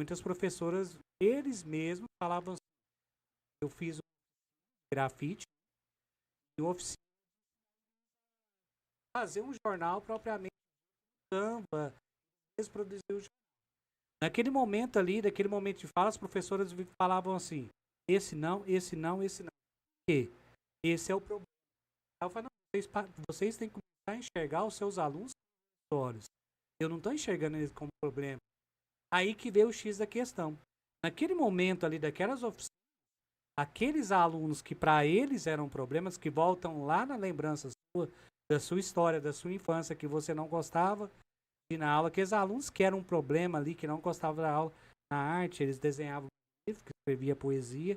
Muitas professoras, eles mesmos falavam assim, eu fiz um grafite e oficina fazer um jornal propriamente Canva, eles produziam o jornal. Naquele momento ali, naquele momento de fala, as professoras falavam assim, esse não, esse não, esse não. Por quê? Esse é o problema. Eu falei, não, vocês têm que começar a enxergar os seus alunos com os olhos. Eu não estou enxergando eles como problema. Aí que veio o X da questão. Naquele momento ali, daquelas oficinas, aqueles alunos que para eles eram problemas, que voltam lá na lembrança sua, da sua história, da sua infância, que você não gostava de ir na aula, aqueles alunos que eram um problema ali, que não gostavam da aula na arte, eles desenhavam livros, escreviam poesia,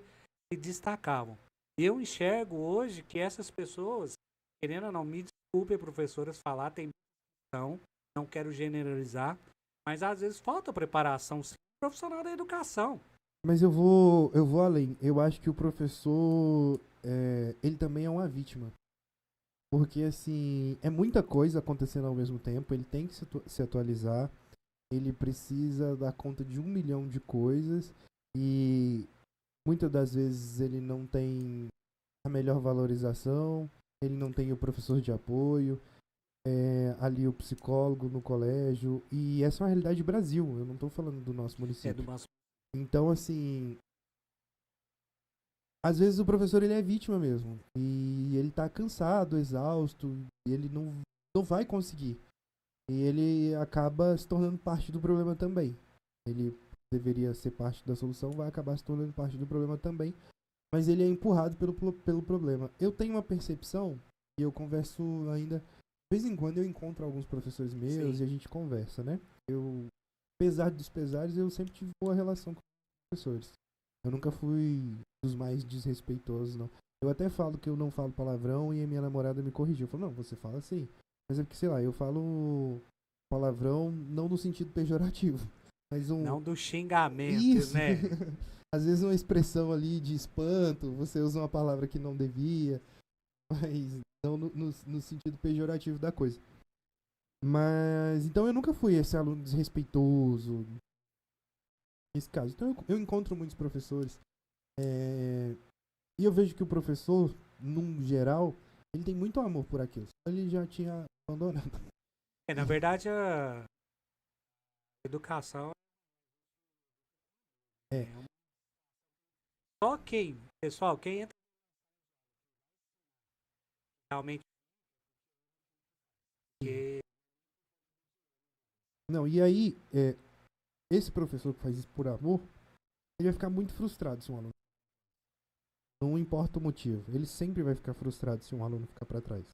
se destacavam. Eu enxergo hoje que essas pessoas, querendo ou não, me desculpem, professoras, falar, tem não quero generalizar, mas às vezes falta preparação sim, profissional da educação. Mas eu vou além. Eu acho que o professor, ele também é uma vítima. Porque, assim, é muita coisa acontecendo ao mesmo tempo. Ele tem que se atualizar. Ele precisa dar conta de 1 milhão de coisas. E muitas das vezes ele não tem a melhor valorização. Ele não tem o professor de apoio. Ali o psicólogo no colégio. E essa é uma realidade do Brasil. Eu não estou falando do nosso município. Do nosso... Então, assim, às vezes o professor ele é vítima mesmo. E ele tá cansado, exausto, e ele não vai conseguir. E ele acaba se tornando parte do problema também. Ele deveria ser parte da solução, vai acabar se tornando parte do problema também. Mas ele é empurrado pelo problema. Eu tenho uma percepção, e eu converso ainda, de vez em quando eu encontro alguns professores meus. Sim. E a gente conversa, né? Apesar dos pesares, eu sempre tive boa relação com os professores. Eu nunca fui dos mais desrespeitosos, não. Eu até falo que eu não falo palavrão e a minha namorada me corrigiu. Eu falo, não, você fala assim. Mas é porque, sei lá, eu falo palavrão não no sentido pejorativo. Mas não do xingamento, isso, né? Às vezes uma expressão ali de espanto, você usa uma palavra que não devia. Mas não no sentido pejorativo da coisa. Mas, então eu nunca fui esse aluno desrespeitoso, nesse caso. Então eu encontro muitos professores, e eu vejo que o professor, num geral, ele tem muito amor por aquilo. Ele já tinha abandonado. Na verdade, a educação só quem, pessoal, quem entra realmente não, e aí, esse professor que faz isso por amor, ele vai ficar muito frustrado se um aluno. Não importa o motivo, ele sempre vai ficar frustrado se um aluno ficar para trás.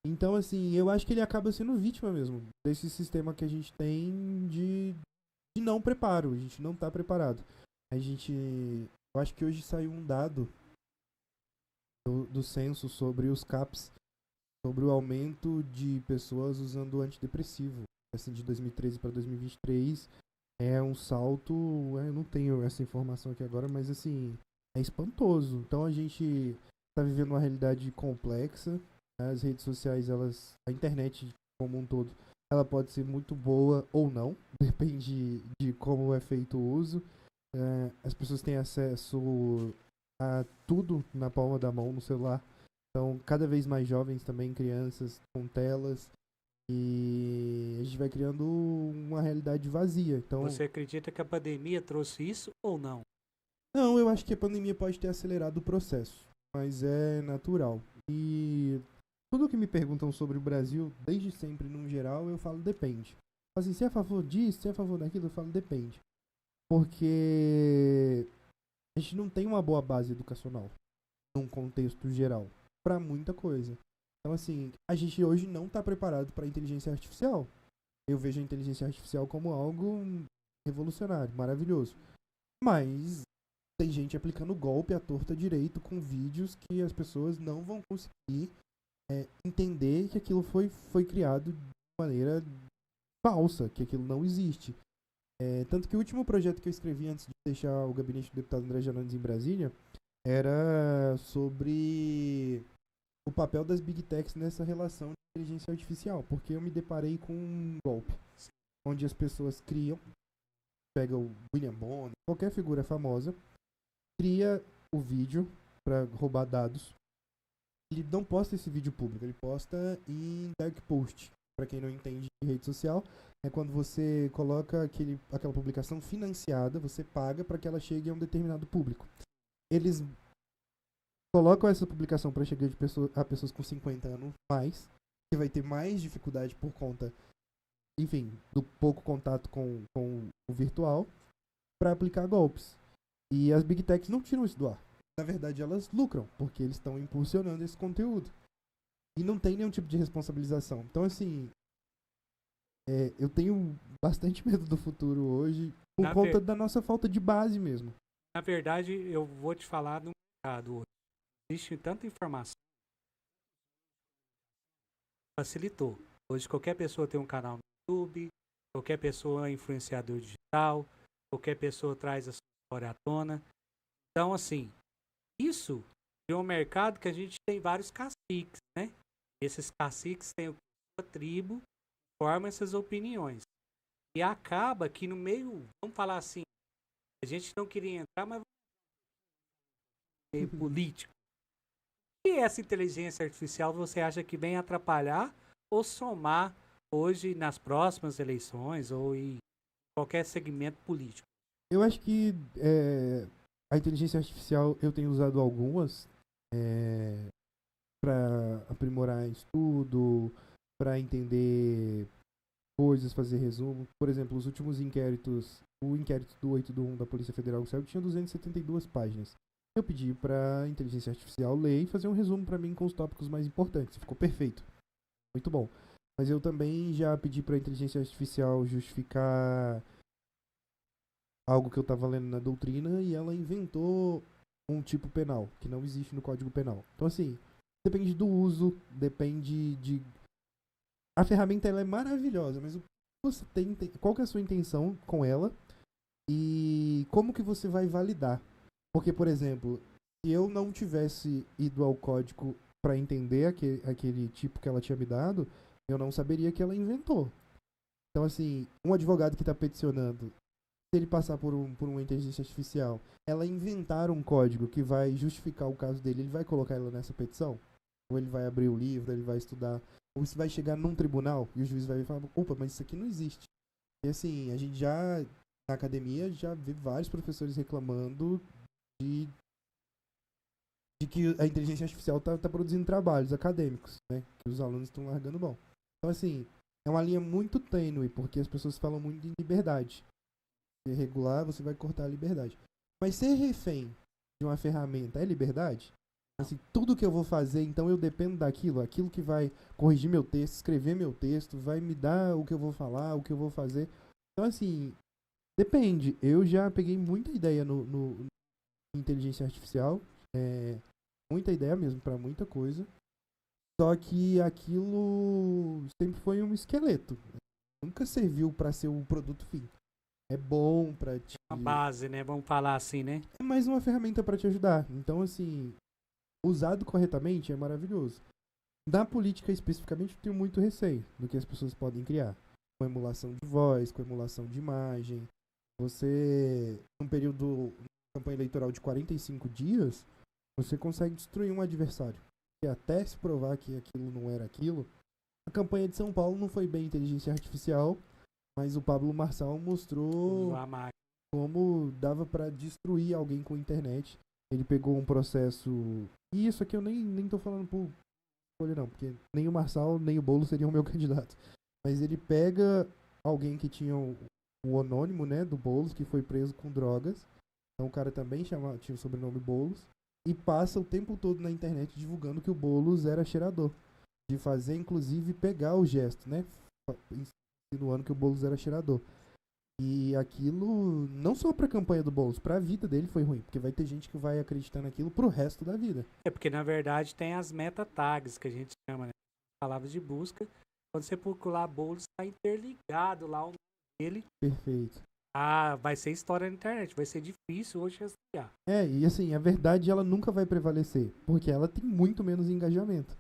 Então, assim, eu acho que ele acaba sendo vítima mesmo desse sistema que a gente tem de não preparo. A gente não tá preparado. Eu acho que hoje saiu um dado do censo sobre os CAPs, sobre o aumento de pessoas usando antidepressivo. Assim, de 2013 para 2023 é um salto, eu não tenho essa informação aqui agora, mas assim, é espantoso. Então a gente tá vivendo uma realidade complexa. As redes sociais, a internet como um todo, ela pode ser muito boa ou não, depende de como é feito o uso. As pessoas têm acesso a tudo na palma da mão no celular. Então, cada vez mais jovens também, crianças com telas. E a gente vai criando uma realidade vazia. Então, Você acredita que a pandemia trouxe isso ou não? não, eu acho que a pandemia pode ter acelerado o processo, mas é natural. E tudo que me perguntam sobre o Brasil, desde sempre, no geral, eu falo depende. Assim, se é a favor disso, se é a favor daquilo, eu falo depende. Porque a gente não tem uma boa base educacional, num contexto geral, para muita coisa. Então, assim, a gente hoje não está preparado para a inteligência artificial. Eu vejo a inteligência artificial como algo revolucionário, maravilhoso. Mas tem gente aplicando golpe à torta direito com vídeos que as pessoas não vão conseguir entender que aquilo foi criado de maneira falsa, que aquilo não existe. Tanto que o último projeto que eu escrevi antes de deixar o gabinete do deputado André Janones em Brasília era sobre o papel das Big Techs nessa relação de inteligência artificial, porque eu me deparei com um golpe, onde as pessoas criam, pega o William Bonner, qualquer figura famosa, cria o vídeo para roubar dados. Ele não posta esse vídeo público, ele posta em dark post. Para quem não entende de rede social, é quando você coloca aquela publicação financiada, você paga para que ela chegue a um determinado público. Eles colocam essa publicação para chegar a pessoas com 50 anos mais, que vai ter mais dificuldade por conta, enfim, do pouco contato com o virtual, para aplicar golpes. E as Big Techs não tiram isso do ar. Na verdade, elas lucram, porque eles estão impulsionando esse conteúdo. E não tem nenhum tipo de responsabilização. Então, assim, eu tenho bastante medo do futuro hoje, por conta da nossa falta de base mesmo. Na verdade, eu vou te falar do mercado hoje. Existe tanta informação, facilitou. Hoje qualquer pessoa tem um canal no YouTube, qualquer pessoa é influenciador digital, qualquer pessoa traz a sua história à tona. Então, assim, isso é um mercado que a gente tem vários caciques, né? Esses caciques têm a sua tribo, formam essas opiniões. E acaba que no meio, vamos falar assim, a gente não queria entrar, mas meio político. E essa inteligência artificial você acha que vem atrapalhar ou somar hoje nas próximas eleições ou em qualquer segmento político? Eu acho que a inteligência artificial eu tenho usado algumas para aprimorar estudo, para entender coisas, fazer resumo. Por exemplo, os últimos inquéritos, o inquérito do 8/1 da Polícia Federal que saiu tinha 272 páginas. Eu pedi para a inteligência artificial ler e fazer um resumo para mim com os tópicos mais importantes. Ficou perfeito. Muito bom. Mas eu também já pedi para a inteligência artificial justificar algo que eu estava lendo na doutrina e ela inventou um tipo penal que não existe no Código Penal. Então, assim, depende do uso, depende de... A ferramenta ela é maravilhosa, mas o que você qual que é a sua intenção com ela e como que você vai validar? Porque, por exemplo, se eu não tivesse ido ao código para entender aquele tipo que ela tinha me dado, eu não saberia que ela inventou. Então, assim, um advogado que está peticionando, se ele passar por uma inteligência artificial, ela inventar um código que vai justificar o caso dele, ele vai colocar ela nessa petição? Ou ele vai abrir o livro, ele vai estudar? Ou isso vai chegar num tribunal e o juiz vai falar, opa, mas isso aqui não existe. E assim, a gente já, na academia, já vê vários professores reclamando de que a inteligência artificial tá produzindo trabalhos acadêmicos, né? Que os alunos estão largando mão. Então, assim, é uma linha muito tênue, porque as pessoas falam muito em liberdade. Se regular, você vai cortar a liberdade. Mas ser refém de uma ferramenta é liberdade? Assim, tudo que eu vou fazer, então eu dependo daquilo, aquilo que vai corrigir meu texto, escrever meu texto, vai me dar o que eu vou falar, o que eu vou fazer. Então, assim, depende. Eu já peguei muita ideia no inteligência artificial, muita ideia mesmo para muita coisa, só que aquilo sempre foi um esqueleto, nunca serviu para ser o produto fim. É bom para te... Uma base, né? Vamos falar assim, né? É mais uma ferramenta para te ajudar. Então, assim, usado corretamente é maravilhoso. Da política especificamente, eu tenho muito receio do que as pessoas podem criar. Com emulação de voz, com emulação de imagem. Você, num período de campanha eleitoral de 45 dias, você consegue destruir um adversário. E até se provar que aquilo não era aquilo. A campanha de São Paulo não foi bem inteligência artificial, mas o Pablo Marçal mostrou Usar a máquina. como dava pra destruir alguém com a internet. Ele pegou um processo. E isso aqui eu nem tô falando por escolha, não, porque nem o Marçal nem o Boulos seriam meu candidato. Mas ele pega alguém que tinha o anônimo, né, do Boulos, que foi preso com drogas. Então o cara também tinha o sobrenome Boulos. E passa o tempo todo na internet divulgando que o Boulos era cheirador. De fazer, inclusive, pegar o gesto, né? Insinuando que o Boulos era cheirador. E aquilo, não só pra campanha do Boulos, pra vida dele foi ruim. Porque vai ter gente que vai acreditar naquilo pro resto da vida. É porque, na verdade, tem as meta tags que a gente chama, né? Palavras de busca. Quando você procurar Boulos, está interligado lá o nome dele. Perfeito. Ah, vai ser história na internet. Vai ser difícil hoje rastrear. E assim, a verdade ela nunca vai prevalecer. Porque ela tem muito menos engajamento.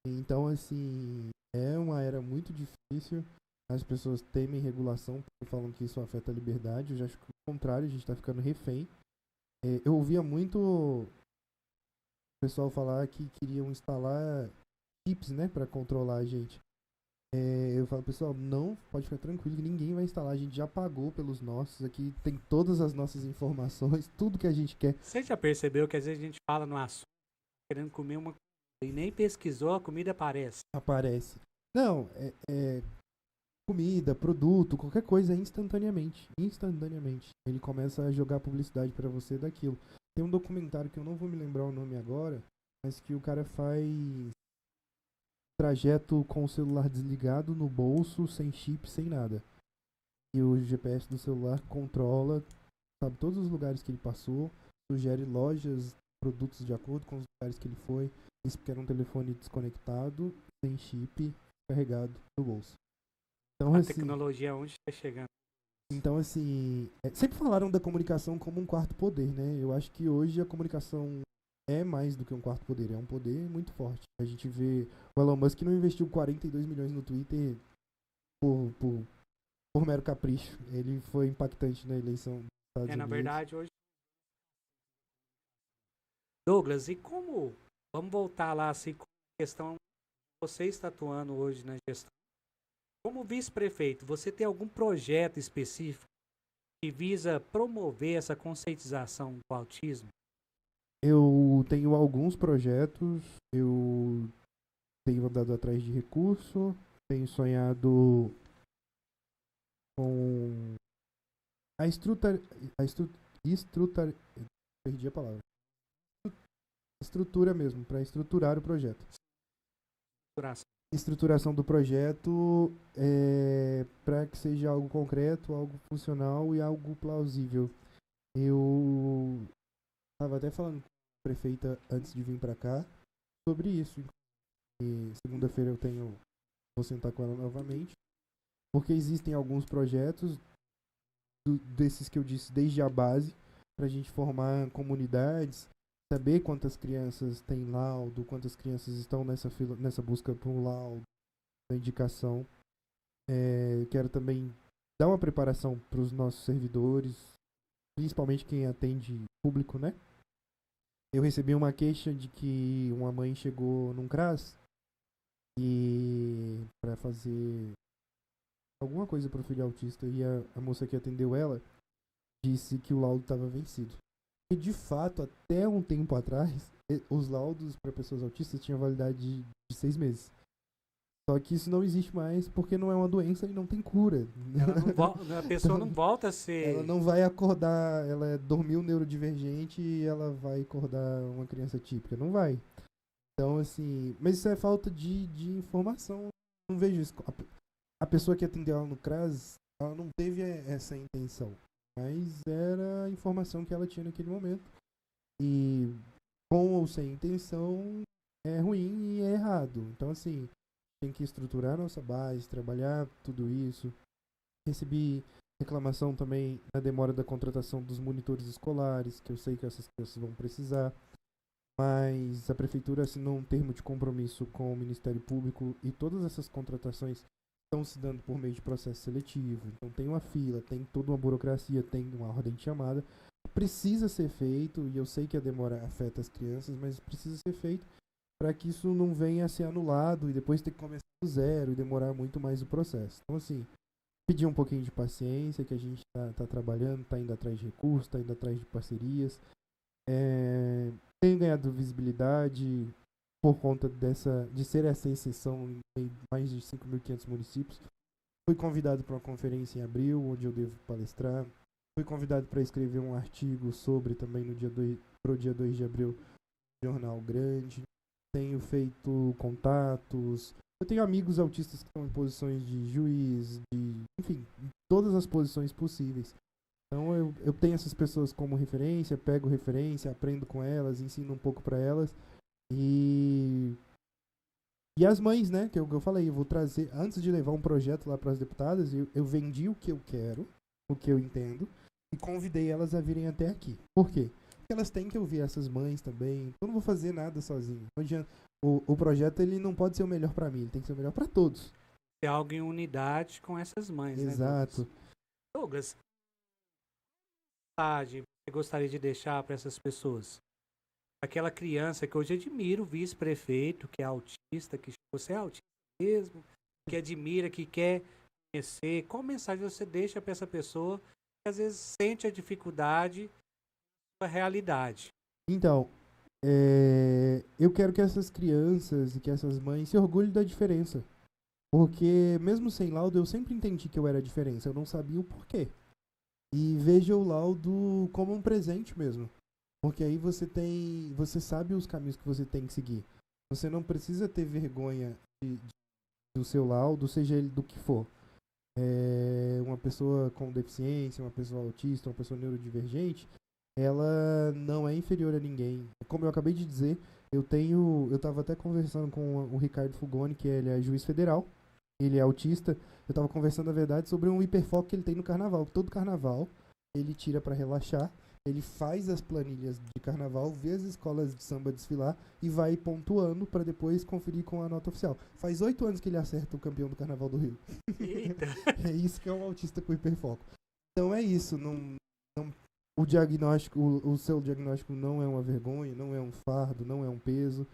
Então, assim, é uma era muito difícil. As pessoas temem regulação porque falam que isso afeta a liberdade. Eu já acho que o contrário, a gente tá ficando refém. Eu ouvia muito o pessoal falar que queriam instalar chips, né, pra controlar a gente. Eu falo, pessoal, não, pode ficar tranquilo que ninguém vai instalar. A gente já pagou pelos nossos aqui, tem todas as nossas informações, tudo que a gente quer. Você já percebeu que às vezes a gente fala no assunto, querendo comer uma coisa e nem pesquisou, a comida aparece. Aparece. Não, comida, produto, qualquer coisa instantaneamente. Instantaneamente. Ele começa a jogar publicidade pra você daquilo. Tem um documentário que eu não vou me lembrar o nome agora, mas que o cara faz trajeto com o celular desligado no bolso, sem chip, sem nada. E o GPS do celular controla, sabe, todos os lugares que ele passou, sugere lojas, produtos de acordo com os lugares que ele foi. Isso porque era um telefone desconectado, sem chip, carregado no bolso. Então, A assim, tecnologia onde está chegando. então, assim, sempre falaram da comunicação como um quarto poder, né? Eu acho que hoje a comunicação é mais do que um quarto poder, é um poder muito forte. A gente vê o Elon Musk não investiu 42 milhões no Twitter por mero capricho. Ele foi impactante na eleição dos Estados Na Unidos. verdade, hoje. Douglas, e como. Vamos voltar lá, assim, com a questão. Você está atuando hoje na gestão. Como vice-prefeito, você tem algum projeto específico que visa promover essa conscientização do autismo? Eu tenho alguns projetos, eu tenho andado atrás de recurso, tenho sonhado com a perdi a palavra. Estrutura mesmo, para estruturar o projeto. Estruturação do projeto para que seja algo concreto, algo funcional e algo plausível. Eu estava até falando com a prefeita antes de vir para cá sobre isso. E segunda-feira vou sentar com ela novamente, porque existem alguns projetos desses que eu disse desde a base, para a gente formar comunidades, saber quantas crianças têm laudo, quantas crianças estão nessa busca por um laudo, da indicação. Quero também dar uma preparação para os nossos servidores, principalmente quem atende público, né? Eu recebi uma queixa de que uma mãe chegou num CRAS e para fazer alguma coisa para o filho autista e a moça que atendeu ela disse que o laudo estava vencido. E de fato, até um tempo atrás, os laudos para pessoas autistas tinham validade de 6 meses. Só que isso não existe mais porque não é uma doença e não tem cura. A pessoa não volta a ser. Ela não vai acordar, ela dormiu neurodivergente e ela vai acordar uma criança típica. Não vai. Então, assim. Mas isso é falta de informação. Não vejo isso. A pessoa que atendeu ela no CRAS, ela não teve essa intenção. Mas era a informação que ela tinha naquele momento. E com ou sem intenção é ruim e é errado. Então, assim, tem que estruturar a nossa base, trabalhar tudo isso. Recebi reclamação também na demora da contratação dos monitores escolares, que eu sei que essas crianças vão precisar. mas a prefeitura assinou um termo de compromisso com o Ministério Público e todas essas contratações estão se dando por meio de processo seletivo. Então tem uma fila, tem toda uma burocracia, tem uma ordem de chamada. Precisa ser feito, e eu sei que a demora afeta as crianças, mas precisa ser feito para que isso não venha a ser anulado e depois ter que começar do zero e demorar muito mais o processo. Então, assim, pedir um pouquinho de paciência, que a gente tá trabalhando, tá indo atrás de recursos, tá indo atrás de parcerias. Tenho ganhado visibilidade por conta de ser essa exceção em mais de 5.500 municípios. Fui convidado para uma conferência em abril, onde eu devo palestrar. Fui convidado para escrever um artigo sobre também pro dia 2 de abril, Jornal Grande. Tenho feito contatos. Eu tenho amigos autistas que estão em posições de juiz, enfim, em todas as posições possíveis. Então eu tenho essas pessoas como referência, pego referência, aprendo com elas, ensino um pouco para elas. E as mães, né, que eu falei, eu vou trazer, antes de levar um projeto lá para as deputadas, eu vendi o que eu quero, o que eu entendo, e convidei elas a virem até aqui. Por quê? Porque elas têm que ouvir essas mães também. Eu não vou fazer nada sozinho. Não adianta. O projeto ele não pode ser o melhor para mim, ele tem que ser o melhor para todos. Ter algo em unidade com essas mães, Exato. né, Douglas? Mensagem você gostaria de deixar para essas pessoas? Aquela criança que hoje admira o vice-prefeito, que é autista, que você é autista mesmo, que admira, que quer conhecer. Qual mensagem você deixa para essa pessoa que às vezes sente a dificuldade da realidade? Então, eu quero que essas crianças e que essas mães se orgulhem da diferença. Porque mesmo sem laudo, eu sempre entendi que eu era a diferença. Eu não sabia o porquê. E veja o laudo como um presente mesmo. Porque aí você sabe os caminhos que você tem que seguir. Você não precisa ter vergonha do seu laudo, seja ele do que for. Uma pessoa com deficiência, uma pessoa autista, uma pessoa neurodivergente, ela não é inferior a ninguém. Como eu acabei de dizer, eu estava até conversando com o Ricardo Fugoni, que ele é juiz federal, ele é autista. Eu estava conversando, na verdade, sobre um hiperfoco que ele tem no carnaval. Todo carnaval ele tira para relaxar, ele faz as planilhas de carnaval, vê as escolas de samba desfilar e vai pontuando para depois conferir com a nota oficial. Faz 8 anos que ele acerta o campeão do Carnaval do Rio. É isso que é um autista com hiperfoco. Então é isso, o diagnóstico, o seu diagnóstico não é uma vergonha, não é um fardo, não é um peso.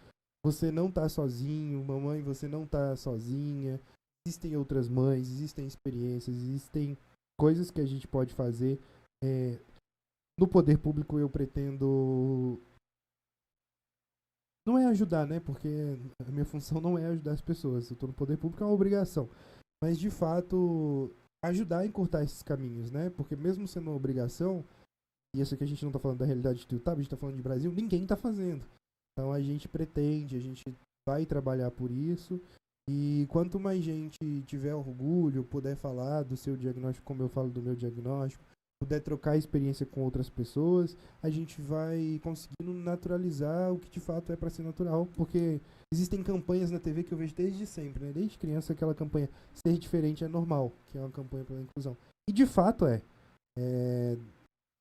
Você não tá sozinho, mamãe, você não tá sozinha. Existem outras mães, existem experiências, existem coisas que a gente pode fazer. No poder público eu pretendo... Não é ajudar, né? Porque a minha função não é ajudar as pessoas. Eu tô no poder público, é uma obrigação. Mas, de fato, ajudar a encurtar esses caminhos, né? Porque mesmo sendo uma obrigação, e isso aqui a gente não tá falando da realidade do YouTube, a gente tá falando de Brasil, ninguém tá fazendo. Então a gente pretende, a gente vai trabalhar por isso. E quanto mais gente tiver orgulho, puder falar do seu diagnóstico como eu falo do meu diagnóstico, puder trocar experiência com outras pessoas, a gente vai conseguindo naturalizar o que de fato é para ser natural. Porque existem campanhas na TV que eu vejo desde sempre, né? Desde criança, aquela campanha Ser Diferente é Normal, que é uma campanha pela inclusão. E de fato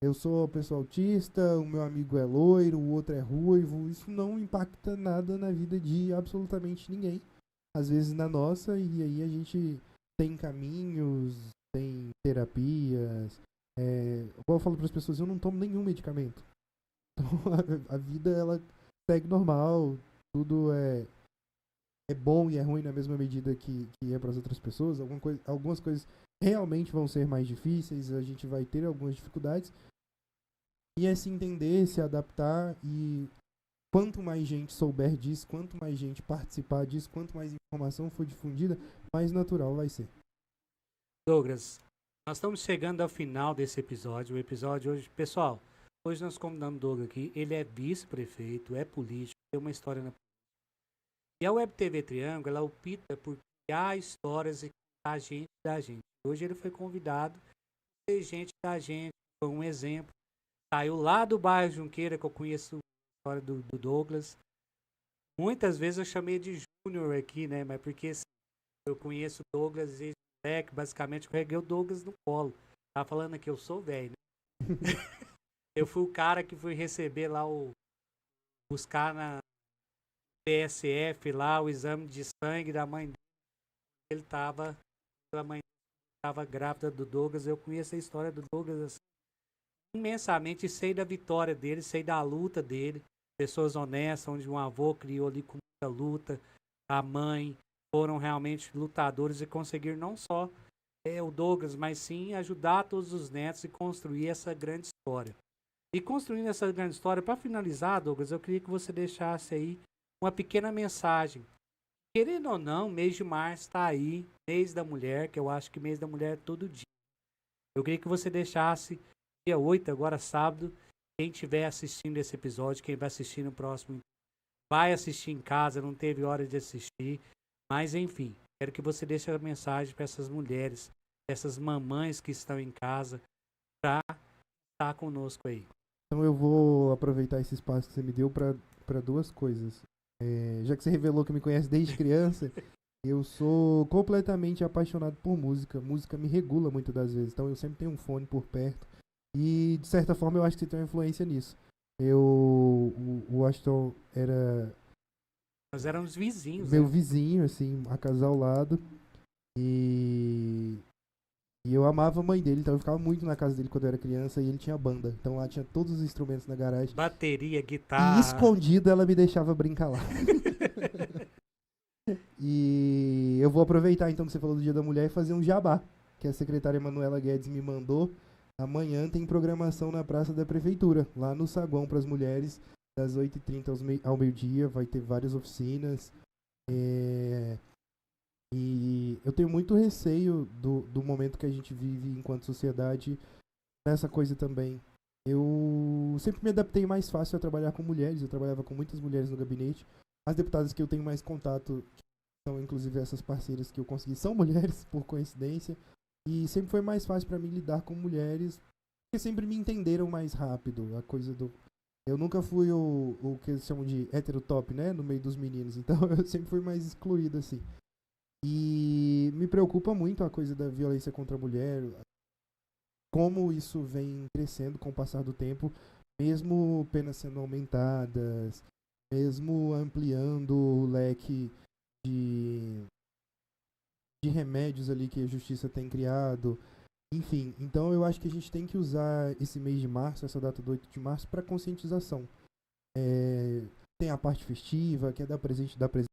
eu sou pessoa autista, o meu amigo é loiro, o outro é ruivo. Isso não impacta nada na vida de absolutamente ninguém. Às vezes na nossa, e aí a gente tem caminhos, tem terapias. Igual eu falo para as pessoas, eu não tomo nenhum medicamento. Então a vida ela segue normal, tudo é bom e é ruim na mesma medida que é para as outras pessoas. Algumas coisas realmente vão ser mais difíceis, a gente vai ter algumas dificuldades. E é se entender, se adaptar, e quanto mais gente souber disso, quanto mais gente participar disso, quanto mais informação for difundida, mais natural vai ser. Douglas, nós estamos chegando ao final desse episódio. O episódio hoje, pessoal, hoje nós convidamos o Douglas aqui. Ele é vice-prefeito, é político, tem uma história na política. E a Web TV Triângulo, ela opta por criar histórias e contar a gente da gente. Hoje ele foi convidado a ser gente da gente, foi um exemplo. Saiu lá do bairro Junqueira, que eu conheço a história do Douglas. Muitas vezes eu chamei de Júnior aqui, né? Mas porque assim, eu conheço o Douglas desde moleque, basicamente eu carreguei o Douglas no colo. Tava falando aqui, eu sou velho, né? Eu fui o cara que fui receber lá o buscar na PSF lá o exame de sangue da mãe dele. Ele tava, a mãe estava grávida do Douglas. Eu conheço a história do Douglas assim, imensamente, sei da vitória dele, sei da luta dele. Pessoas honestas, onde um avô criou ali com muita luta, a mãe foram realmente lutadores e conseguiram não só o Douglas, mas sim ajudar todos os netos e construir essa grande história. E construindo essa grande história, para finalizar, Douglas, eu queria que você deixasse aí uma pequena mensagem. Querendo ou não, mês de março está aí, mês da mulher, que eu acho que mês da mulher é todo dia. Eu queria que você deixasse, dia 8, agora sábado, quem estiver assistindo esse episódio, quem vai assistir no próximo, vai assistir em casa, não teve hora de assistir, mas enfim, quero que você deixe a mensagem para essas mulheres, essas mamães que estão em casa, para estar conosco aí. Então eu vou aproveitar esse espaço que você me deu para duas coisas. Já que você revelou que me conhece desde criança, eu sou completamente apaixonado por música. Música me regula muitas das vezes, então eu sempre tenho um fone por perto. E de certa forma eu acho que você tem uma influência nisso. O Washington era Nós éramos vizinhos, meu né? vizinho, assim, a casa ao lado. E E eu amava a mãe dele, então eu ficava muito na casa dele quando eu era criança e ele tinha banda. Então lá tinha todos os instrumentos na garagem. Bateria, E guitarra. escondido ela me deixava brincar lá. E eu vou aproveitar então que você falou do Dia da Mulher e fazer um jabá, que a secretária Manuela Guedes me mandou. Amanhã tem programação na Praça da Prefeitura, lá no saguão para as mulheres, das 8h30 ao meio-dia. Vai ter várias oficinas. E eu tenho muito receio do momento que a gente vive enquanto sociedade nessa coisa também. Eu sempre me adaptei mais fácil a trabalhar com mulheres. Eu trabalhava com muitas mulheres no gabinete. As deputadas que eu tenho mais contato são inclusive essas parceiras que eu consegui, são mulheres, por coincidência. E sempre foi mais fácil para mim lidar com mulheres, porque sempre me entenderam mais rápido. A coisa do... Eu nunca fui o que eles chamam de heterotop, né? No meio dos meninos. Então eu sempre fui mais excluído, assim. E me preocupa muito a coisa da violência contra a mulher, como isso vem crescendo com o passar do tempo, mesmo penas sendo aumentadas, mesmo ampliando o leque de, de remédios ali que a justiça tem criado. Enfim, então eu acho que a gente tem que usar esse mês de março, essa data do 8 de março, para conscientização. Tem a parte festiva, que é dar presente, dar presente.